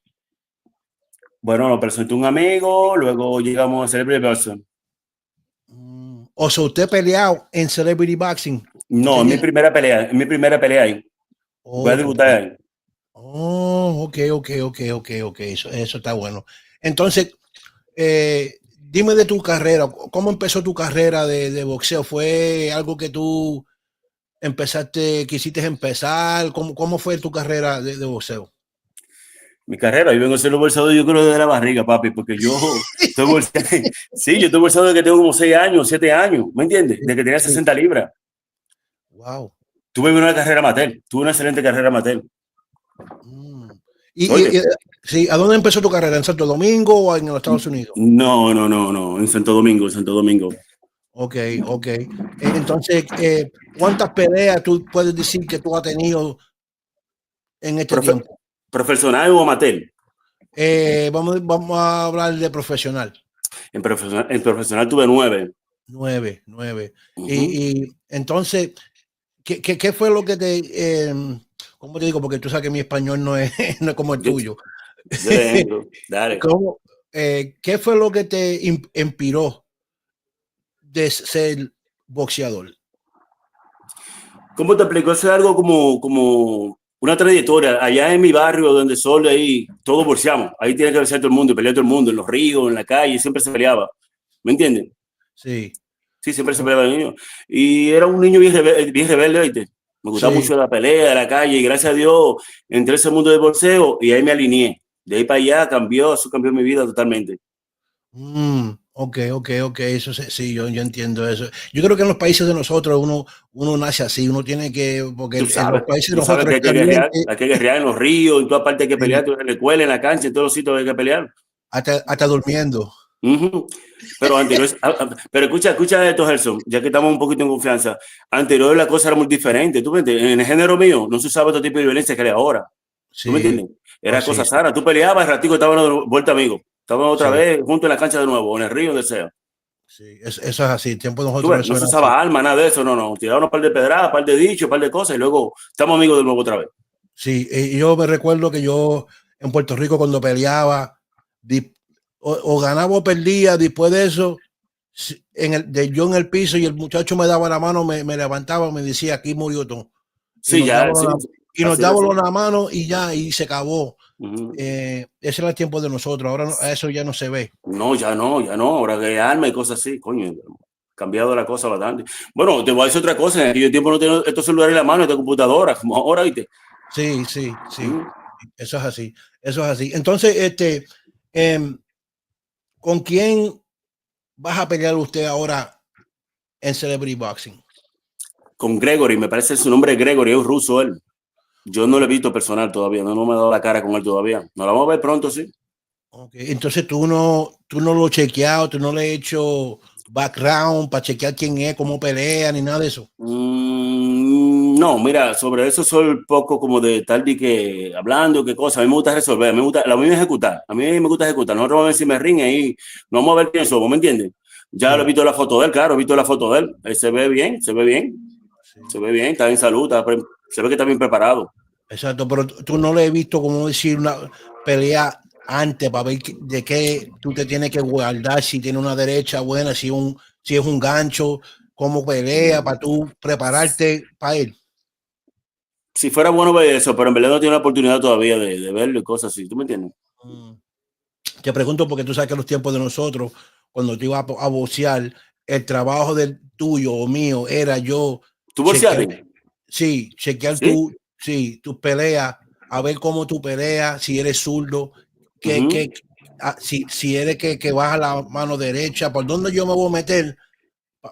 Bueno, lo presentó un amigo, luego llegamos a Celebrity Boxing. O sea, ¿usted peleado en Celebrity Boxing? No, en mi primera pelea ahí. Voy a debutar ahí. Oh, ok. Eso está bueno. Entonces, dime de tu carrera. ¿Cómo empezó tu carrera de boxeo? ¿Fue algo que tú quisiste empezar? ¿Cómo fue tu carrera de boxeo? Mi carrera, yo vengo a ser bolsado, yo creo, desde la barriga, papi, porque yo estoy bolsado. Sí, yo estoy bolsado desde que tengo como 6 años, 7 años, ¿me entiendes? Desde que tenía 60 libras. Wow. Tuve una carrera amateur, tuve una excelente carrera amateur. Sí, ¿a dónde empezó tu carrera? ¿En Santo Domingo o en los Estados Unidos? No, en Santo Domingo, Ok. Entonces, ¿cuántas peleas tú puedes decir que tú has tenido en este tiempo? ¿Profesional o amateur? Vamos a hablar de profesional. En profesional tuve 9. 9. Y entonces, ¿qué fue lo que ¿cómo te digo? Porque tú sabes que mi español no es como el tuyo. Dale. ¿Qué fue lo que te inspiró de ser boxeador? ¿Cómo te explico? Eso es algo como una trayectoria. Allá en mi barrio, donde soy, ahí todos boxeamos. Ahí tiene que boxear todo el mundo y pelear todo el mundo. En los ríos, en la calle, siempre se peleaba. ¿Me entiendes? Sí. Sí, siempre se peleaba el niño. Y era un niño bien rebelde, ¿oíste? Me gustaba mucho la pelea, de la calle. Y gracias a Dios entré a ese mundo del boxeo y ahí me alineé. De ahí para allá cambió mi vida totalmente. Ok. Eso sí, yo entiendo eso. Yo creo que en los países de nosotros uno nace así, uno tiene que, porque en los países de nosotros hay que guerrear en los ríos, en toda parte hay que pelear, en la escuela, en la cancha, en todos los sitios hay que pelear. Hasta durmiendo. Pero escucha esto, Gerson, ya que estamos un poquito en confianza. Anterior la cosa era muy diferente. ¿Tú me entiendes? En el género mío no se usaba este tipo de violencia que hay ahora. ¿Tú me entiendes? Era cosa sana. Tú peleabas, el ratico estaban de vuelta, amigo. Estaban otra vez juntos en la cancha de nuevo, en el río, donde sea. Sí, eso es así. Tiempo nosotros no se usaba arma, nada de eso, no. Tiraban un par de pedradas, un par de dichos, un par de cosas y luego estamos amigos de nuevo otra vez. Sí, yo me recuerdo que yo en Puerto Rico cuando peleaba, o ganaba o perdía. Después de eso, yo en el piso y el muchacho me daba la mano, me levantaba, me decía, aquí murió todo. Y Sí, nos ya, daba sí, así es. la mano y ya, y se acabó. Uh-huh. Ese era el tiempo de nosotros. Ahora eso ya no se ve. No, ya no, ya no. Ahora que hay armas y cosas así, coño, cambiado la cosa bastante. Bueno, te voy a decir otra cosa. En aquel tiempo no tenía estos celulares en la mano, esta computadora, como ahora, ¿viste? Sí, sí, sí. Eso es así. Eso es así. Entonces, ¿con quién vas a pelear usted ahora en Celebrity Boxing? Con Gregory, me parece su nombre es Gregory, es ruso él. Yo no lo he visto personal todavía, no me he dado la cara con él todavía. Nos la vamos a ver pronto, sí. Okay. Entonces tú no lo has chequeado, tú no le has hecho background para chequear quién es, cómo pelea, ni nada de eso. No, mira, sobre eso soy poco como de tal de que hablando, qué cosa. A mí me gusta resolver, a mí me gusta ejecutar. A mí me gusta ejecutar. Nosotros vamos a ver si me ringe ahí, no vamos a ver quién somos, ¿me entiendes? Ya lo he Sí, visto la foto de él, claro, he visto la foto de él. Él se ve bien, se ve bien, sí. se ve bien, está en salud, se ve que está bien preparado. Exacto, pero tú no le he visto, como decir, una pelea antes para ver de qué tú te tienes que guardar, si tiene una derecha buena, si es un gancho, cómo pelea, para tú prepararte para él. Si fuera bueno ver eso, pero en verdad no tiene la oportunidad todavía de verlo y cosas así, ¿tú me entiendes? Mm. Te pregunto porque tú sabes que en los tiempos de nosotros, cuando te iba a boxear, el trabajo del tuyo o mío era yo ¿Tú chequear, boxeaste? sí, chequear Sí. tus peleas, a ver cómo tú peleas, si eres zurdo, Uh-huh. si eres que baja la mano derecha, por dónde yo me voy a meter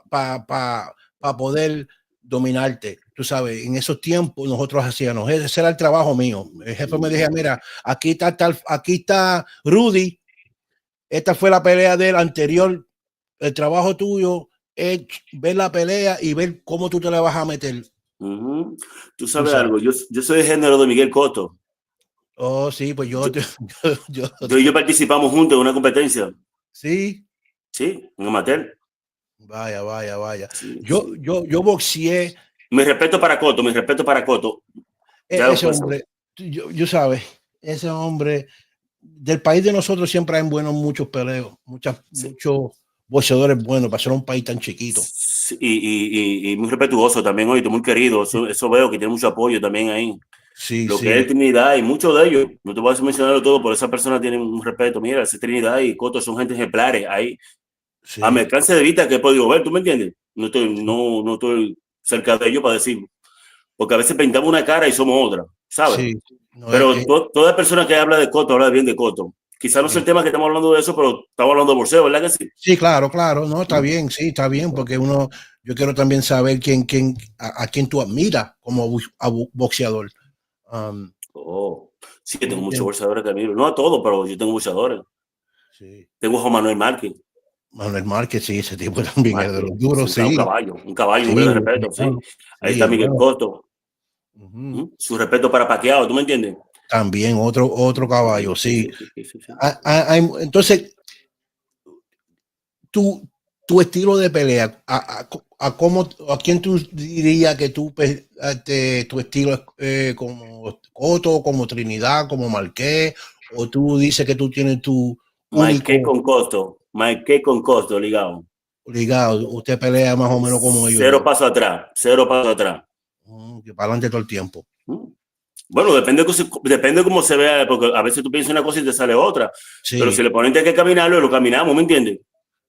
para poder dominarte. Tú sabes, en esos tiempos nosotros hacíamos, ese era el trabajo mío. El jefe me decía, mira, aquí está Rudy, esta fue la pelea del anterior. El trabajo tuyo es ver la pelea y ver cómo tú te la vas a meter. Uh-huh. Tú Tú sabes sabes. algo, yo soy de género de Miguel Cotto. Oh, sí, pues Yo, yo, yo y yo participamos juntos en una competencia, sí. sí, en amateur. Vaya, vaya, vaya. Sí, sí. Yo boxeé Mi respeto para Cotto, mi respeto para Cotto. Ya ese pues, hombre. Yo sabes, ese hombre del país de nosotros siempre hay buenos, muchos peleos, sí, muchos boxeadores buenos para ser un país tan chiquito. sí, y muy respetuoso también, oye, muy querido. Eso veo que tiene mucho apoyo también ahí. Sí, Lo que es sí, Trinidad y muchos de ellos, no te voy a mencionarlo todo, pero esa persona tiene un respeto. Mira, ese Trinidad y Cotto son gente ejemplares ahí. A mi sí, alcance de vista que he podido ver, ¿tú me entiendes? sí, No estoy cerca de ellos para decirlo. Porque a veces pintamos una cara y somos otra, ¿sabes? sí. No, Pero toda persona que habla de Cotto habla bien de Cotto. Quizá no es el sí. tema que estamos hablando de eso, pero estamos hablando de boxeo, ¿verdad que sí? Sí, claro, claro, no, está bien, sí, está bien, porque yo quiero también saber a quién tú admiras como boxeador. Um, Oh, sí, que ¿Tú me tengo muchos entiendes? boxeadores que admiro. No a todos, pero yo tengo boxeadores. Sí. Tengo a Juan Manuel Márquez. Manuel Márquez, sí, ese tipo también es de Márquez los es duros, sí, un caballo, un hombre de sí, respeto, sí. Ahí sí, está es Miguel bueno. Cotto. Ujú. Su respeto para Paquiao, ¿tú me entiendes? También otro caballo, Sí, sí. sí, sí, sí, sí. Entonces, tu, tu estilo de pelea, a quién tú dirías que tu estilo es como Coto, como Trinidad, como Marqués, o tú dices que tú tienes tu único Mike con costo, ligado. ligado, usted pelea más o menos como ellos Cero dos, paso atrás, cero paso atrás. que para adelante todo el tiempo. Bueno, depende cómo se vea, porque a veces tú piensas una cosa y te sale otra. Pero si Sí, el oponente hay que caminarlo, lo caminamos, ¿me entiendes?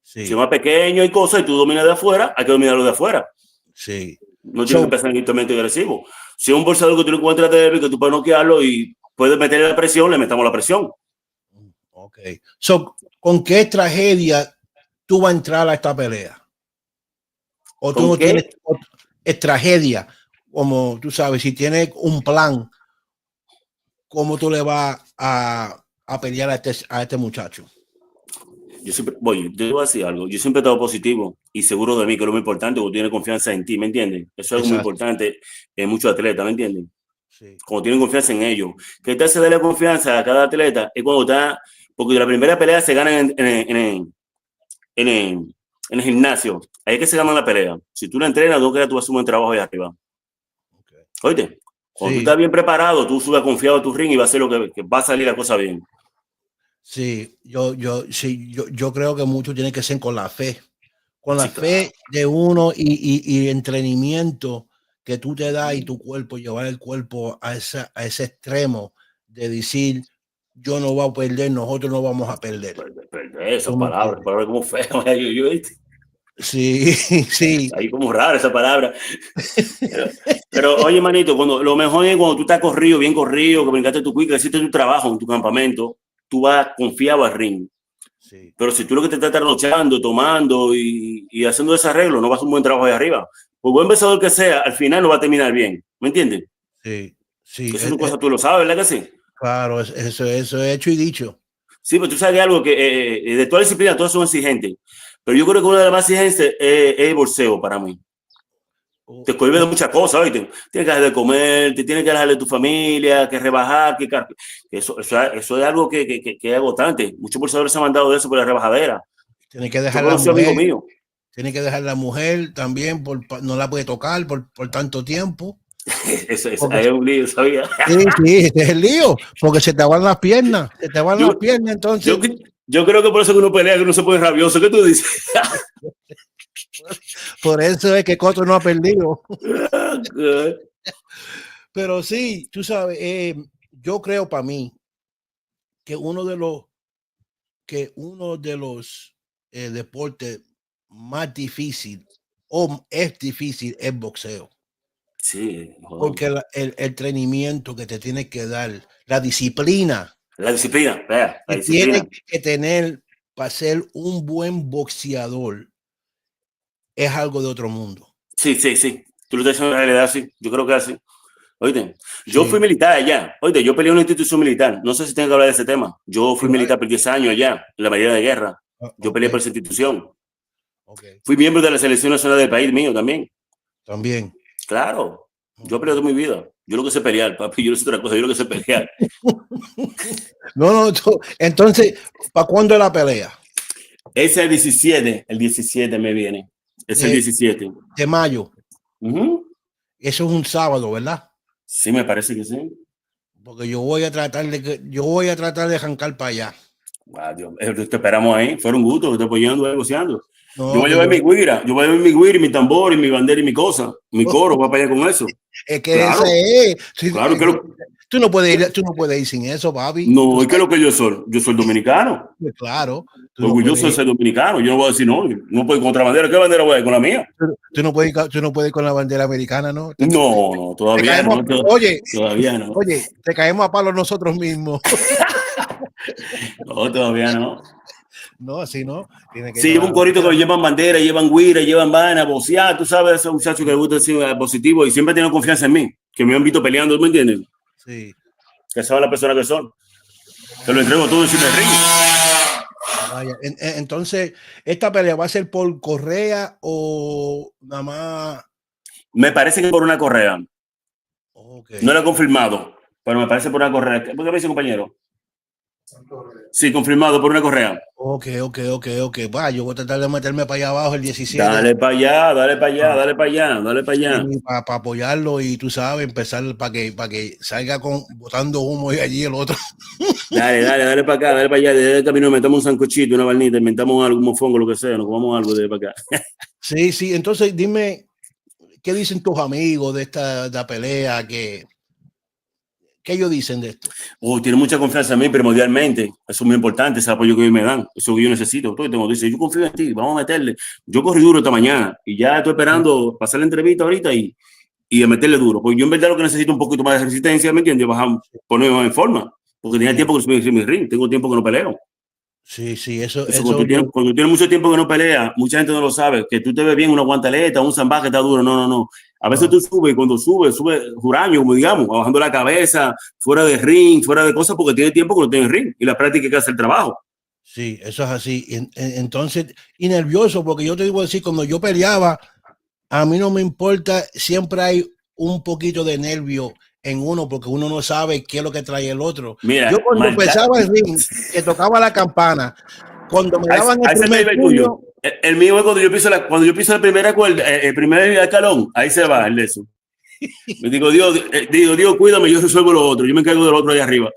Si es sí, más pequeño y cosas y tú dominas de afuera, hay que dominarlo de afuera. sí. No tiene que So, empezar en instrumento agresivo. Si es un bolsador que tú lo encuentras débil, que tú puedes noquearlo y puedes meterle la presión, le metamos la presión. ok. So, ¿con qué tragedia tú vas a entrar a esta pelea? O tú ¿Con no qué? tienes tragedia, como tú sabes, si tienes un plan, ¿cómo tú le vas a pelear a este muchacho? Yo siempre, voy, yo te voy a decir algo. Yo siempre he estado positivo y seguro de mí, que es lo muy importante, porque tú tienes confianza en ti, ¿me entiendes? Eso es algo muy Exacto, importante en muchos atletas, ¿me entiendes? sí, Cuando tienen confianza en ellos. ¿Qué te hace darle confianza a cada atleta? Es cuando está, porque la primera pelea se gana en, en el gimnasio. Ahí es que se gana la pelea. Si tú la entrenas, no creas, tú haces un buen trabajo ahí arriba. okay. Oíste, cuando tú Sí, estás bien preparado, tú subes confiado a tu ring y va a ser lo que va a salir la cosa bien. Sí, yo creo que mucho tiene que ser con la fe. Con la Sí, claro. fe de uno y entrenamiento que tú te das y tu cuerpo, llevar el cuerpo a ese extremo de decir, yo no voy a perder, nosotros no vamos a perder. Esas ¿Tú me palabras entiendes? como feas. Sí, sí. Ahí como rara esa palabra. Pero, pero, oye, manito, lo mejor es cuando tú estás corrido, bien corrido, que brincaste tu cuica, hiciste tu trabajo en tu campamento, tú vas confiado al ring. Sí, Pero si tú lo que te estás trasnochando, tomando y haciendo ese arreglo, no vas a hacer un buen trabajo ahí arriba. Por buen besador que sea, al final no va a terminar bien. ¿Me entiendes? sí, sí. Esas son cosas, tú lo sabes, ¿verdad que sí? Claro, eso es hecho y dicho. Sí, pero tú sabes algo que de toda disciplina todas son exigentes. Pero yo creo que una de las más exigentes es el bolseo para mí. O- Te cohíbe de o- muchas cosas, ¿oíste? Tienes que dejar de comer, te tienes que dejar de tu familia, que rebajar, eso es algo que es agotante. Muchos bolsadores se han mandado de eso por la rebajadera. Tiene que Yo dejar la conocí a un amigo mujer, mío. tiene que dejar la mujer también, no la puede tocar por tanto tiempo. Eso Porque es un lío, ¿sabía? sí, sí, este es el lío, porque se te van las piernas, se te van las Yo, piernas, yo, entonces, yo creo que por eso que uno pelea, que uno se pone rabioso. ¿Qué tú dices? por eso es que Cotto no ha perdido. Pero sí, tú sabes, yo creo para mí que uno de los deportes más difícil o es difícil es boxeo. Sí, Porque jodón. el entrenamiento que te tiene que dar, la disciplina La disciplina, vea, la que tiene disciplina. que tener para ser un buen boxeador es algo de otro mundo. Sí, sí, sí. Tú lo estás diciendo en realidad, sí. Yo creo que así. Oíste, yo fui Sí, militar allá. Oíste, yo peleé en una institución militar. No sé si tengo que hablar de ese tema. Yo fui igual. militar por 10 años allá, en la Marina de Guerra. Yo Ok, peleé por esa institución. ok. Fui miembro de la selección nacional del país mío también. También. Claro. Yo peleé Okay. toda mi vida. Yo lo que sé pelear, papi. Yo no sé otra cosa. Yo lo que sé pelear. No, no, entonces, ¿para cuándo es la pelea? Ese es el 17 me viene. Es el De, 17. de mayo. Ujú. Eso es un sábado, ¿verdad? Sí, me parece que sí. Porque yo voy a tratar de arrancar para allá. Ah, Dios, te esperamos ahí. Fue un gusto, te estoy apoyando, negociando. Yo No, voy a que llevar yo, mi guira, yo voy a llevar mi guira y mi tambor y mi bandera y mi cosa, mi coro, voy para allá con eso. es que ese Claro, es. Sí, claro, tú no puedes ir sin eso, papi. Tú no, ¿y qué es sabes, lo que yo soy dominicano, pues, claro, tú no puedes orgulloso de ir. ser dominicano, yo no voy a decir no, no puedo ir con otra bandera, ¿qué bandera voy a ir con la mía? Tú no puedes ir con la bandera americana, ¿no? No, no, Te todavía caemos, no, oye, todavía no, oye, te caemos a palos nosotros mismos. no, todavía no. No, así no. Tiene que Sí, lleva llevar un la corito que bandera. llevan bandera, llevan guira, llevan vaina, bocear, tú sabes, esos muchachos que les gusta decir positivo y siempre tienen confianza en mí, que me han visto peleando, ¿tú me entiendes? Sí. Que saben la persona que son. Te lo entrego todo encima del ring. Vaya. Entonces, ¿esta pelea va a ser por correa o nada más? Me parece que por una correa. Ok. No lo he confirmado, pero me parece por una correa. ¿Por qué me dice, compañero? Sí, confirmado por una correa. Ok, ok, ok, ok. Va, yo voy a tratar de meterme para allá abajo el 17. Dale para allá, dale para allá, dale para allá, dale para allá. Sí, para apoyarlo y tú sabes, empezar para que salga con botando humo y allí el otro. Dale, dale, dale para acá, dale para allá. Desde el camino metamos un sancochito, una balnita, inventamos algo, un mofongo, lo que sea, nos comamos algo de para acá. Sí, sí. Entonces, dime, ¿qué dicen tus amigos de esta pelea? ¿Qué ellos dicen de esto? Tiene mucha confianza en mí primordialmente. Eso es muy importante, ese apoyo que ellos me dan. Eso que yo necesito. Todo tengo, dice, yo confío en ti, vamos a meterle. Yo corrí duro esta mañana y ya estoy esperando pasar la entrevista ahorita y a meterle duro. Porque yo en verdad lo que necesito un poquito más de resistencia, ¿me entiendes? Bajar, ponerme en forma. Porque tenía Sí, tiempo que subir mi ring, tengo tiempo que no peleo. sí, sí, Eso eso yo, cuando tú tienes mucho tiempo que no peleas, mucha gente no lo sabe, que tú te ves bien una guantaleta, un zambá que está duro, no, no, no. A veces no, tú subes y cuando subes, subes juraño, como digamos, bajando la cabeza, fuera de ring, fuera de cosas, porque tiene tiempo que no tiene ring y la práctica que hace el trabajo. sí, eso es así. Entonces, y nervioso, porque yo te digo decir, cuando yo peleaba, a mí no me importa, siempre hay un poquito de nervio en uno, porque uno no sabe qué es lo que trae el otro. Yo Mira, cuando maldad. empezaba el ring, que tocaba la campana, cuando me daban el A ese primer nivel tuyo. puño, El mío es cuando yo piso la primera cuerda, el primer escalón, ahí se va el de eso. Me digo, Dios, Dios, cuídame, yo resuelvo lo otro, yo me encargo del otro ahí arriba.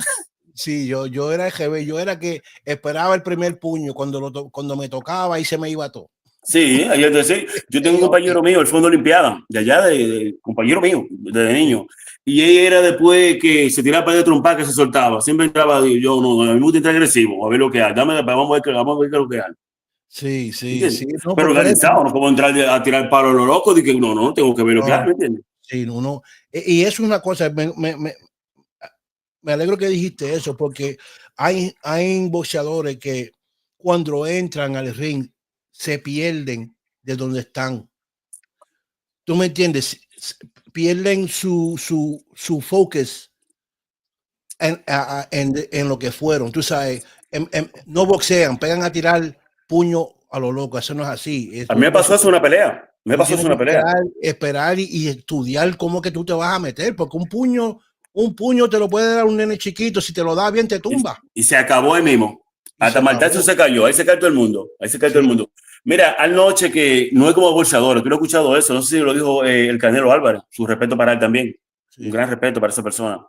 Sí, yo era el jefe, yo era que esperaba el primer puño cuando me tocaba y se me iba todo. Sí, ayer decía, yo tengo un compañero mío, el Fondo Olimpiada, de allá, compañero mío, desde niño, y ella era después que se tiraba para de trompa que se soltaba, siempre entraba, yo no, a mí me gusta entrar agresivo, a ver lo que hay, vamos a ver, vamos a ver qué es lo que hay. Sí, sí, ¿Entiendes? sí, no, Pero por eso. organizado, no como entrar a tirar palo a lo loco, de que no, tengo que ver lo que hay, No, ¿me entiendes? sí, uno, y es una cosa, me alegro que dijiste eso, porque hay boxeadores que cuando entran al ring se pierden de donde están. ¿Tú me entiendes? Pierden su focus en lo que fueron. Tú sabes, no boxean, pegan a tirar puño a lo loco. Eso no es así. A mí me pasó eso en una pelea, me Tú pasó tienes eso en que una pelea. esperar y estudiar cómo que tú te vas a meter, porque un puño te lo puede dar un nene chiquito. Si te lo da bien, te tumba. Y se acabó ahí mismo. Y se Hasta Martazo acabó. se cayó, ahí se cayó todo el mundo, ahí se cayó todo el Sí, mundo. Mira, anoche que no es como bolsador, tú no has escuchado eso, no sé si lo dijo el Canelo Álvarez, su respeto para él también, un sí. gran respeto para esa persona.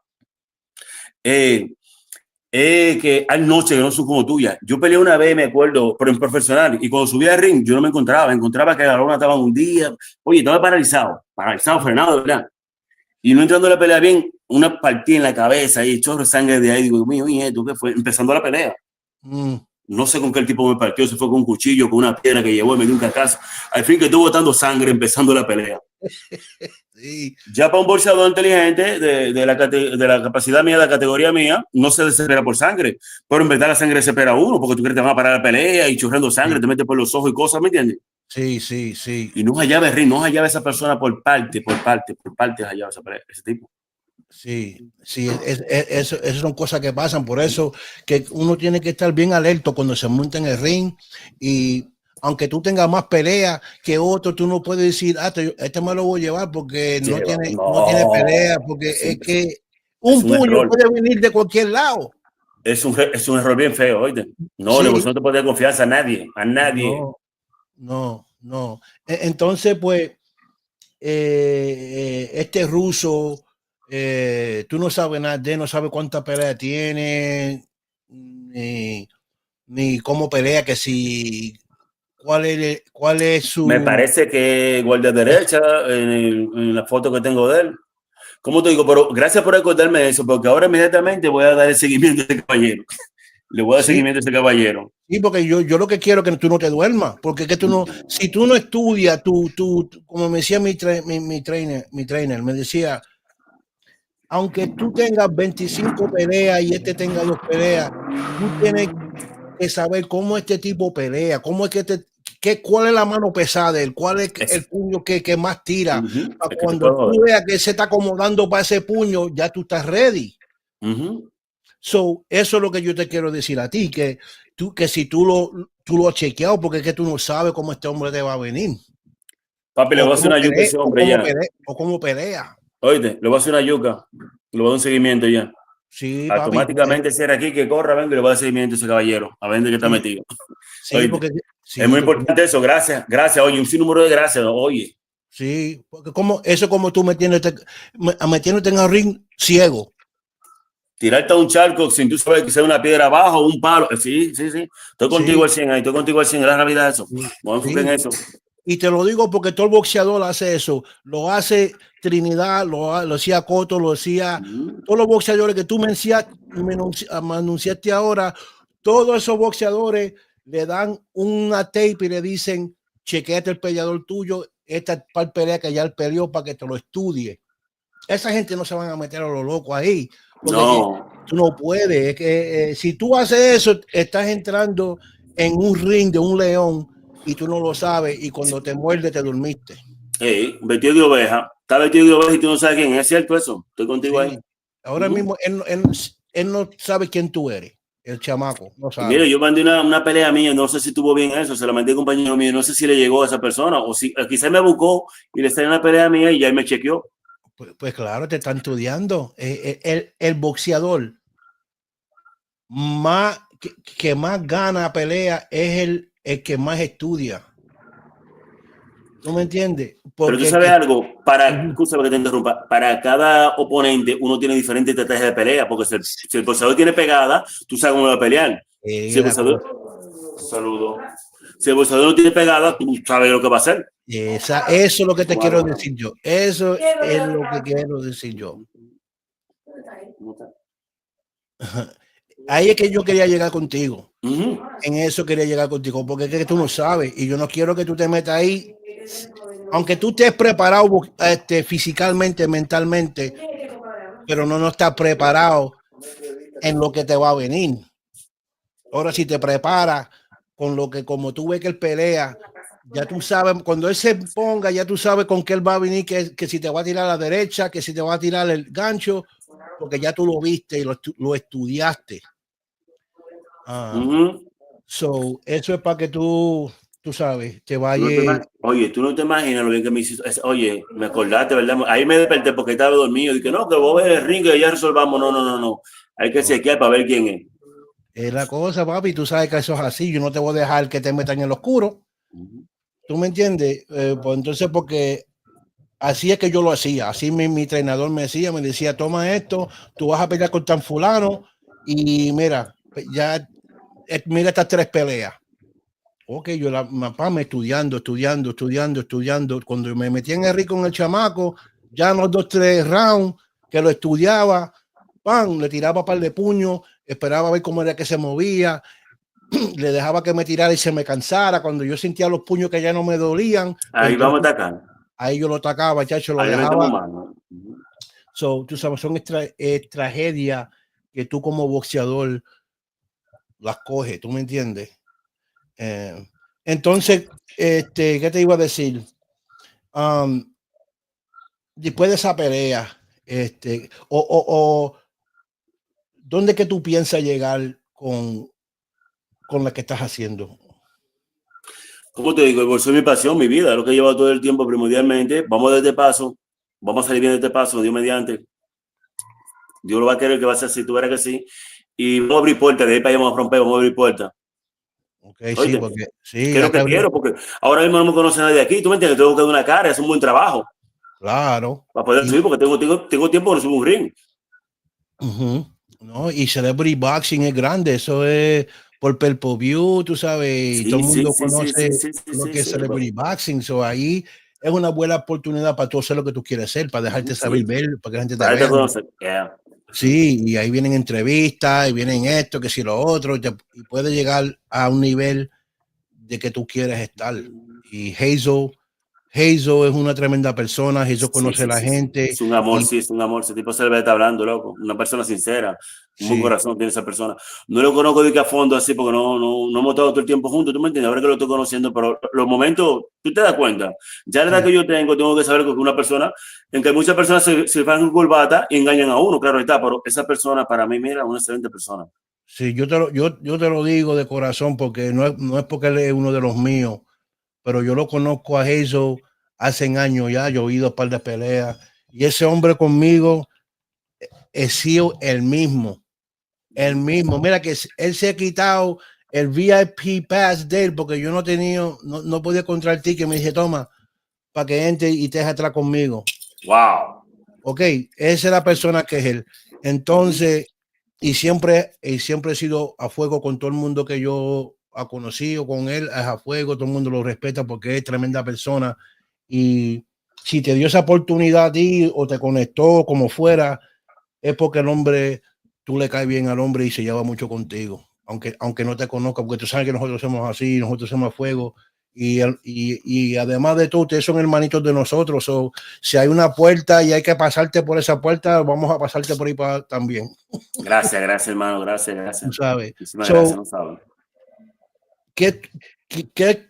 Eh, que anoche que no son como tuya. Yo peleé una vez, me acuerdo, pero en profesional, y cuando subí al ring, yo no me encontraba que la lona estaba un día, oye, estaba paralizado, frenado, de verdad. Y no entrando a la pelea bien, una partida en la cabeza y chorro de sangre de ahí, digo, mío, ¿esto qué fue? Empezando la pelea. Mm, No sé con qué el tipo me partió, se fue con un cuchillo, con una piedra que llevó y me dio un cacazo. Al fin que estuvo botando sangre empezando la pelea. sí, Ya para un boxeador inteligente de la capacidad mía, de la categoría mía, no se desespera por sangre. Pero en verdad la sangre se espera a uno, porque tú crees que te van a parar la pelea y chorreando sangre, sí, te metes por los ojos y cosas, ¿me entiendes? sí, sí, sí. Y no hallaba el ring, no hallaba esa persona por parte, hallaba ese tipo. Sí, sí, eso son cosas que pasan, por eso que uno tiene que estar bien alerta cuando se monta en el ring y aunque tú tengas más peleas que otro, tú no puedes decir, este me lo voy a llevar porque no tiene pelea, No, porque es que es un un puño error. puede venir de cualquier lado. Es un error bien feo, oíste. No, Sí, negocio no te puede dar confianza a nadie. no, no, no. Entonces, pues, este ruso, tú no sabes nada de él, no sabes cuánta pelea tiene, ni cómo pelea, que si, cuál es Me su, parece que guardia derecha en la foto que tengo de él. ¿Cómo te digo? Pero gracias por recordarme de eso, porque ahora inmediatamente voy a dar el seguimiento a este caballero. Le voy a dar sí, seguimiento a ese caballero. sí, porque yo lo que quiero es que tú no te duermas, porque que tú no, si tú no estudias, como me decía mi trainer, me decía, aunque tú tengas 25 peleas y este tenga 2 peleas, tú tienes que saber cómo este tipo pelea, cómo es cuál es la mano pesada de él, cuál es el Es, puño que más tira. Para es que te cuando puedo tú joder. veas que se está acomodando para ese puño, ya tú estás ready. So, eso es lo que yo te quiero decir a ti, que si tú lo has chequeado, porque es que tú no sabes cómo este hombre te va a venir, Papi, le voy a hacer una yuca a ese hombre ya. o cómo pelea. Oíste, le voy a hacer una yuca. Le voy a dar un seguimiento ya. Sí, papi, Automáticamente ser aquí que corra, venga y le voy a dar seguimiento a ese caballero. A ver de qué está sí, metido. sí, Oíste, porque es sí, muy importante eso. Gracias. Oye, un sinnúmero de gracias. Oye, sí, porque como tú metiéndote en el ring ciego. tirarte a un charco sin tú saber que sea una piedra abajo o un palo. Sí. Estoy contigo Sí, al 100 ahí, estoy contigo al 100. Es la realidad eso. sí, Vamos a enfocar en sí. eso. Y te lo digo porque todo el boxeador hace eso. Lo hace Trinidad, lo hacía Cotto, lo hacía todos los boxeadores que tú me anunciaste ahora. Todos esos boxeadores le dan una tape y le dicen, chequeate el peleador tuyo, esta par pelea que ya él peleó para que te lo estudie. Esa gente no se van a meter a lo loco ahí, porque que No. tú no puedes. Es que, si tú haces eso, estás entrando en un ring de un león y tú no lo sabes, y cuando te muerde, te dormiste. Hey, vestido de oveja. Está vestido de oveja y tú no sabes quién es. ¿Es cierto eso? Estoy contigo ahí. Sí, ahora mismo él no sabe quién tú eres, el chamaco, no Y mire, sabe. yo mandé una pelea mía, no sé si tuvo bien eso, se la mandé a un compañero mío, no sé si le llegó a esa persona o si quizás me buscó y le salió una pelea mía y ya me chequeó. Pues claro, te están estudiando. El boxeador que más gana pelea es el que más estudia. ¿Tú me entiendes? Pero tú Porque sabes algo, uh-huh. que te interrumpa, para cada oponente uno tiene diferentes estrategias de pelea, porque si el boxeador tiene pegada, tú sabes cómo va a pelear. Si el La boxeador, cosa. saludo. Si el boxeador no tiene pegada, tú sabes lo que va a hacer. Eso es lo que te quiero decir yo. Eso es lo que quiero decir yo. Ahí es que yo quería llegar contigo. En eso quería llegar contigo, porque es que tú no sabes y yo no quiero que tú te metas ahí. Aunque tú estés preparado físicamente, mentalmente, pero no estás preparado en lo que te va a venir. Ahora, si te preparas con lo que, como tú ves que él pelea, ya tú sabes, cuando él se ponga, ya tú sabes con qué él va a venir, que si te va a tirar a la derecha, que si te va a tirar el gancho, porque ya tú lo viste y lo estudiaste. So, eso es para que tú sabes, te vayas. Oye, tú no te imaginas lo bien que me hiciste. Oye, me acordaste, ¿verdad? Ahí me desperté porque estaba dormido. Dije, no, que vos ves el ring y ya resolvamos. No. Hay que chequear para ver quién es. Es la cosa, papi. Tú sabes que eso es así. Yo no te voy a dejar que te metan en el oscuro. ¿Tú me entiendes? Pues entonces, porque así es que yo lo hacía. Así mi entrenador me decía, toma esto, tú vas a pelear con tan fulano y mira, ya, mira estas 3 peleas. Ok, yo papá me estudiando. Cuando me metí en el ring con el chamaco, ya en los 2, 3 rounds que lo estudiaba, pan, le tiraba par de puños, esperaba ver cómo era que se movía, le dejaba que me tirara y se me cansara. Cuando yo sentía los puños que ya no me dolían, pues Ahí vamos entonces a atacar. ahí yo lo atacaba, chacho, lo Ahí le metemos dejaba. mano. So, tú sabes, son tragedias que tú como boxeador las coges, ¿tú me entiendes? Entonces, ¿qué te iba a decir? Después de esa pelea, o ¿dónde que tú piensas llegar con la que estás haciendo? ¿Cómo te digo? El bolso es mi pasión, mi vida, es lo que llevo todo el tiempo primordialmente. Vamos de este paso, vamos a salir bien de este paso, Dios mediante. Dios lo va a querer que va a ser así, tú verás que sí. Y vamos a abrir puertas, de ahí para allá vamos a romper, vamos a abrir puertas. Ok, sí, Oíste, porque sí, ¿qué es lo hay que que abrir. quiero? Porque ahora mismo no me conoce nadie aquí, tú me entiendes, tengo que dar una cara, es un buen trabajo Claro. para poder subir, porque tengo tiempo que no subo un ring. No, y Celebrity Boxing es grande, eso es por pay-per-view, tú sabes, y todo Sí, el sí, mundo sí, sí, sí, conoce sí, sí, lo sí, que es sí, Celebrity Boxing, so ahí es una buena oportunidad para tú hacer lo que tú quieres hacer, para dejarte saber sí, ver, para que la gente te para te vea. conocer. Yeah. Sí, y ahí vienen entrevistas, y vienen esto, que si lo otro, y puede llegar a un nivel de que tú quieres estar. Y Hazel es una tremenda persona, Hazel Sí, conoce a sí, la sí, sí. gente, Sí, es un amor. Ese tipo se le ve hablando, loco. Una persona sincera, un buen sí, corazón tiene esa persona. No lo conozco de que a fondo así, porque no hemos estado todo el tiempo juntos, ¿tú me entiendes? Ahora que lo estoy conociendo, pero los momentos, tú te das cuenta. Ya la edad sí. que yo tengo que saber que una persona, en que muchas personas se van con corbata y engañan a uno, claro está, pero esa persona para mí, mira, una excelente persona. Sí, yo te lo digo de corazón porque no es porque él es uno de los míos, pero yo lo conozco a Hazel hace años ya, yo he oído un par de peleas y ese hombre conmigo he sido el mismo. El mismo. Mira que él se ha quitado el VIP pass de él porque yo no tenía, no podía encontrar el ticket. Me dice, toma, para que entre y te deje atrás conmigo. Wow. Ok, esa es la persona que es él. Entonces, y siempre he sido a fuego con todo el mundo que yo ha conocido con él, es a fuego, todo el mundo lo respeta porque es tremenda persona. Y si te dio esa oportunidad a ti o te conectó como fuera, es porque el hombre, tú le caes bien al hombre y se lleva mucho contigo, aunque no te conozca, porque tú sabes que nosotros somos así, nosotros somos a fuego, y además de todo, ustedes son hermanitos de nosotros, so, si hay una puerta y hay que pasarte por esa puerta, vamos a pasarte por ahí también, Gracias, hermano, gracias. tú sabes. Muchísimas gracias, So, no sabes. ¿qué,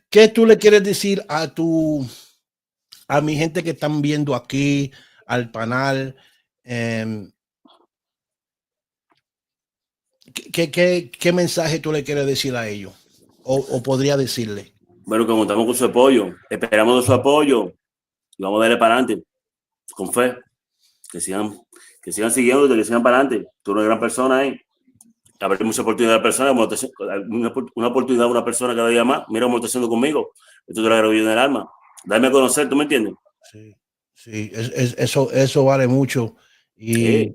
qué tú le quieres decir a mi gente que están viendo aquí, al panel? ¿Qué mensaje tú le quieres decir a ellos? O podría decirle. Bueno, que contamos con su apoyo, esperamos de su apoyo y vamos a darle para adelante, con fe. Que sigan, que sigan siguiendo, que sigan para adelante. Tú eres una gran persona ahí. Habrá mucha oportunidad de personas, una oportunidad a una persona cada día más. Mira cómo está haciendo conmigo. Esto te lo agradezco en el alma. darme a conocer, ¿tú me entiendes? Sí, sí, eso vale mucho. Y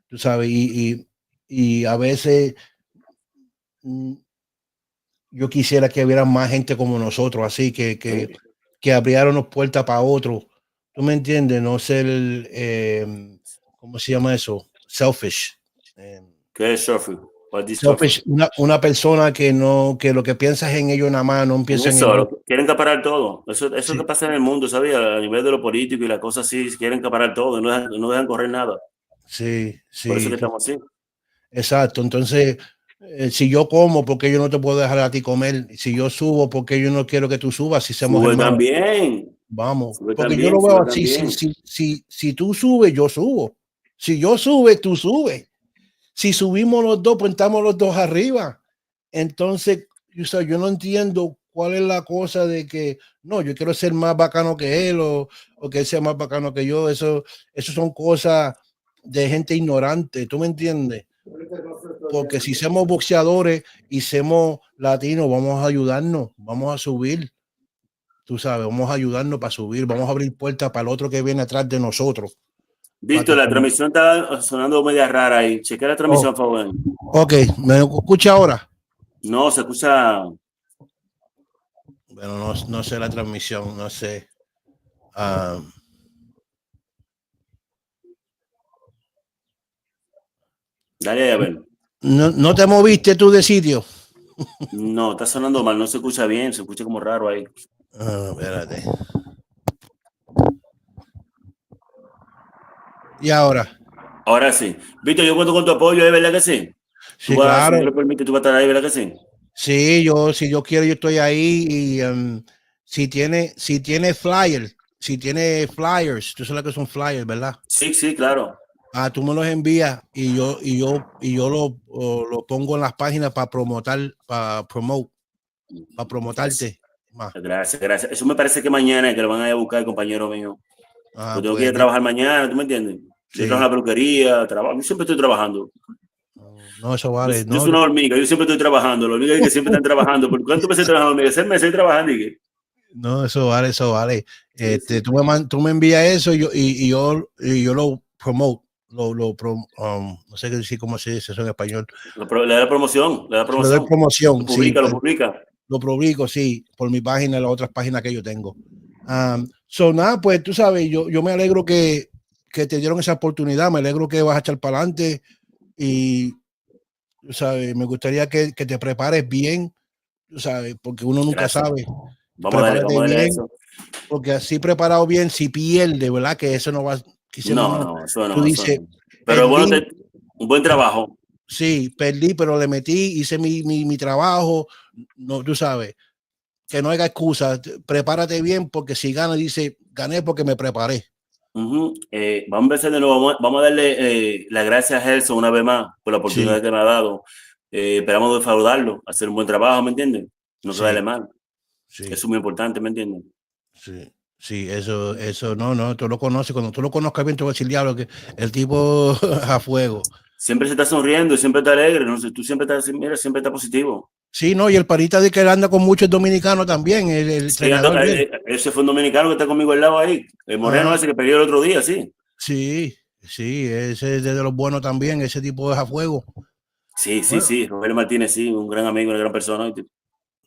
tú sabes, y a veces yo quisiera que hubiera más gente como nosotros, así que abriéramos puertas para otros. ¿Tú me entiendes? No ser, ¿cómo se llama eso? Selfish. ¿Qué es surfing? Selfish, una persona que no, que lo que piensas en ellos nada más, no piensan en Eso, otro. quieren acaparar todo. Eso que Sí, pasa en el mundo, ¿sabes? A nivel de lo político y las cosas así, quieren acaparar todo, no dejan correr nada. sí, Por eso sí. que estamos así. Exacto. Entonces, si yo como, porque yo no te puedo dejar a ti comer? Si yo subo, porque yo no quiero que tú subas? Si somos Sube hermanos, también, vamos. sube Porque yo también, lo veo sube así. Si, también. si, si, si tú subes, yo subo. Si yo sube, tú subes. Si subimos los dos, pues estamos los dos arriba. Entonces, yo no entiendo cuál es la cosa de que no, yo quiero ser más bacano que él o que él sea más bacano que yo. Eso son cosas de gente ignorante. ¿Tú me entiendes? Porque si somos boxeadores y somos latinos, vamos a ayudarnos, vamos a subir, tú sabes, vamos a ayudarnos para subir, vamos a abrir puertas para el otro que viene atrás de nosotros. Para Visto, que la transmisión está sonando media rara ahí. Chequea la transmisión, oh, por favor. ok, ¿me escucha ahora? No, se escucha. Bueno, no, no sé la transmisión, no sé. Dale a ver. No te moviste tú de sitio. No, está sonando mal, no se escucha bien, se escucha como raro ahí. Espérate. Y ahora, Ahora sí. Víctor, yo cuento con tu apoyo, ¿es verdad que sí? Tú sí, vas, si Dios claro. lo permite, tú vas a estar ahí, ¿verdad que sí? Sí, si yo quiero, yo estoy ahí y si tiene flyers, tú sabes que son flyers, ¿verdad? Sí, sí, claro. Tú me los envías y yo lo pongo en las páginas para Gracias. promotarte más. Gracias, gracias. Eso me parece que mañana que lo van a ir a buscar el compañero mío. Pues tengo que ir Pues a trabajar mañana, ¿tú me entiendes? Yo trabajo en la sí. peluquería, trabajo, yo siempre estoy trabajando. No, eso vale. Yo No, soy una hormiga, yo siempre estoy trabajando. La hormiga es que siempre están trabajando. ¿Por cuánto meses trabajando? Hormiga? 6 meses trabajando y qué. no, eso vale, eso vale. Sí, sí. Tú me envías eso y yo lo promote, no sé qué decir cómo se dice eso en español. Le da promoción, le da Le doy promoción. promoción, sí, Lo publica. lo publico, sí, por mi página y las otras páginas que yo tengo. Nada, pues tú sabes, yo me alegro que te dieron esa oportunidad, me alegro que vas a echar para adelante y, tú sabes, me gustaría que te prepares bien, tú sabes, porque uno nunca Gracias. sabe. Prepárate Vamos a darle a bien, eso. porque así preparado bien, si pierde, ¿verdad? Que eso no va, quizás No, no, no, eso tú no, eso dices, no. Pero bueno, perdí, un buen trabajo. sí, perdí, pero le metí, hice mi trabajo, no, tú sabes, que no haya excusa, prepárate bien, porque si gana, dice, gané porque me preparé. Vamos a empezar de nuevo. Vamos a darle las gracias a Gelson una vez más por la oportunidad Sí, que me ha dado. Esperamos defraudarlo, hacer un buen trabajo, ¿me entienden? No quedarle sí, mal. Eso sí, es muy importante, ¿me entienden? sí. Sí, eso, no, tú lo conoces, cuando tú lo conozcas bien, te voy a decir, diablo, que el tipo a fuego. Siempre se está sonriendo, siempre está alegre, no sé, tú siempre estás, mira, siempre está positivo. Sí, no, y el parita de que él anda con muchos dominicanos también, el Sí, entrenador de él. ese fue un dominicano que está conmigo al lado ahí, el moreno Ajá. ese que perdió el otro día, sí. Sí, sí, ese es de los buenos también, ese tipo es a fuego. Sí, sí, Bueno, sí, Rogelio Martínez, sí, un gran amigo, una gran persona.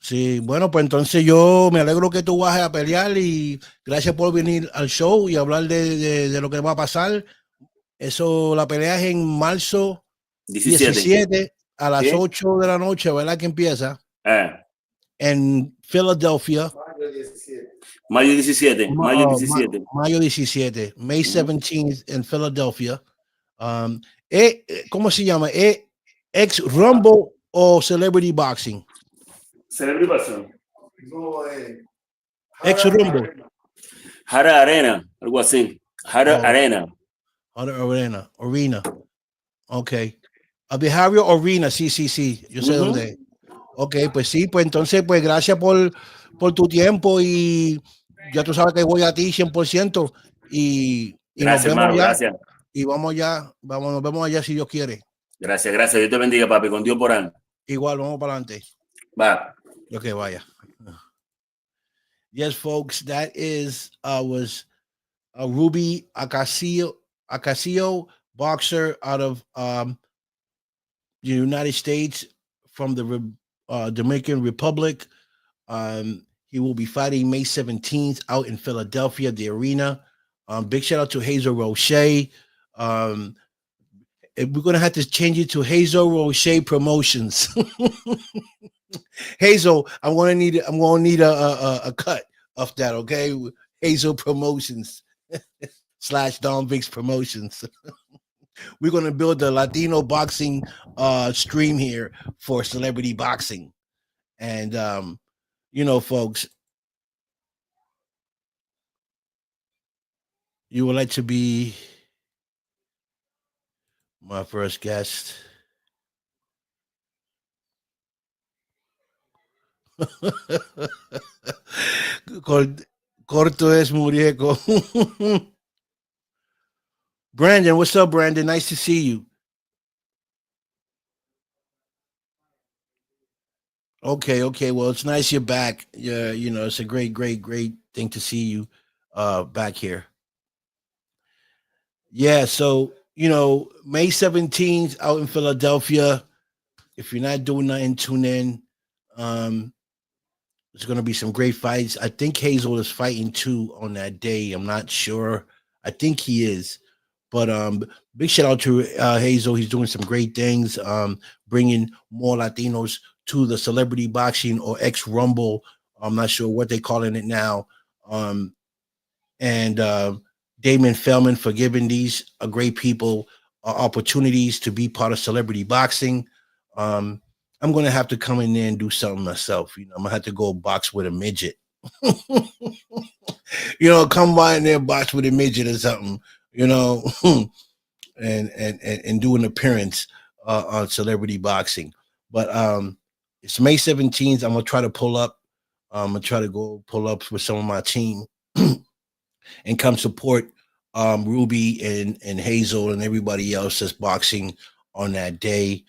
sí, bueno, pues entonces yo me alegro que tú vas a pelear y gracias por venir al show y hablar de lo que va a pasar. Eso, la pelea es en marzo 17, 17 a las ¿sí? 8 de la noche, ¿verdad? Que empieza Ah, en Philadelphia. mayo 17. Mayo 17, May Ujú. 17th en Philadelphia. Um, ¿Cómo se llama? ¿Ex Rumble o Celebrity Boxing? Celebración. Ex Rumble. Jara Arena, algo así. Jara Oh, Arena. Arena. Ok. A Behavioral Arena, sí, sí, sí. Yo sé Ujú. dónde es. Ok, pues sí, pues entonces, pues gracias por tu tiempo y ya tú sabes que voy a ti 100% y nos Gracias, vemos hermano, allá gracias. y nos vemos allá si Dios quiere. Gracias, gracias. Dios te bendiga, papi, con Dios por ahí. Igual, vamos para adelante. Va. Lo que vaya. Yes, folks, that is was Ruby Acasio, boxer out of the United States from the Dominican Republic. He will be fighting May 17th out in Philadelphia, the arena. Big shout out to Hazel Roche. Um, we're gonna have to change it to Hazel Roche Promotions. Hazel, I'm gonna need a cut of that, okay? Hazel Promotions / Don Vic's Promotions. We're gonna build a Latino boxing stream here for celebrity boxing. And folks, you would like to be my first guest. Corto es murieco. Brandon, what's up, Brandon? Nice to see you. Okay. Well, it's nice you're back. Yeah, it's a great thing to see you back here. Yeah, so May 17th out in Philadelphia. If you're not doing nothing, tune in. Um, there's gonna be some great fights. I think Hazel is fighting too on that day. I'm not sure. I think he is. But big shout out to Hazel. He's doing some great things, bringing more Latinos to the celebrity boxing or ex Rumble. I'm not sure what they're calling it now. And Damon Feldman for giving these great people opportunities to be part of celebrity boxing. Um, I'm gonna have to come in there and do something myself. I'm gonna have to go box with a midget. Come by in there, box with a midget or something. And do an appearance on celebrity boxing. But it's May 17th. I'm gonna try to pull up. I'm gonna try to go pull up with some of my team and come support Ruby and Hazel and everybody else that's boxing on that day.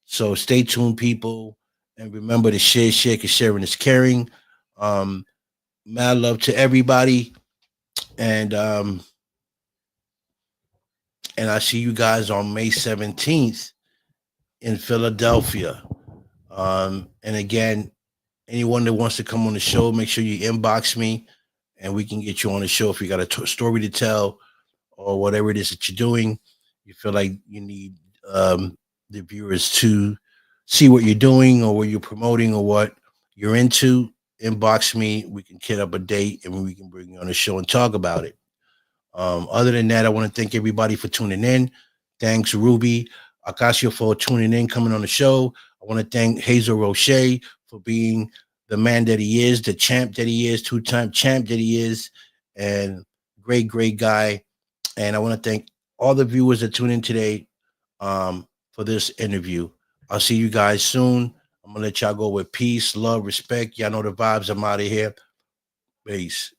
So stay tuned, people, and remember to share, because sharing is caring. Mad love to everybody, and I see you guys on May 17th in Philadelphia. And again, anyone that wants to come on the show, make sure you inbox me, and we can get you on the show if you got a story to tell or whatever it is that you're doing. You feel like you need the viewers to see what you're doing or what you're promoting or what you're into. Inbox me. We can kit up a date and we can bring you on the show and talk about it. Other than that, I want to thank everybody for tuning in. Thanks, Ruby Acasio, for tuning in, coming on the show. I want to thank Hazel Roche for being the man that he is, the champ that he is, two-time champ that he is, and great guy. And I want to thank all the viewers that tune in today for this interview. I'll see you guys soon. I'm going to let y'all go with peace, love, respect. Y'all know the vibes. I'm out of here. Peace.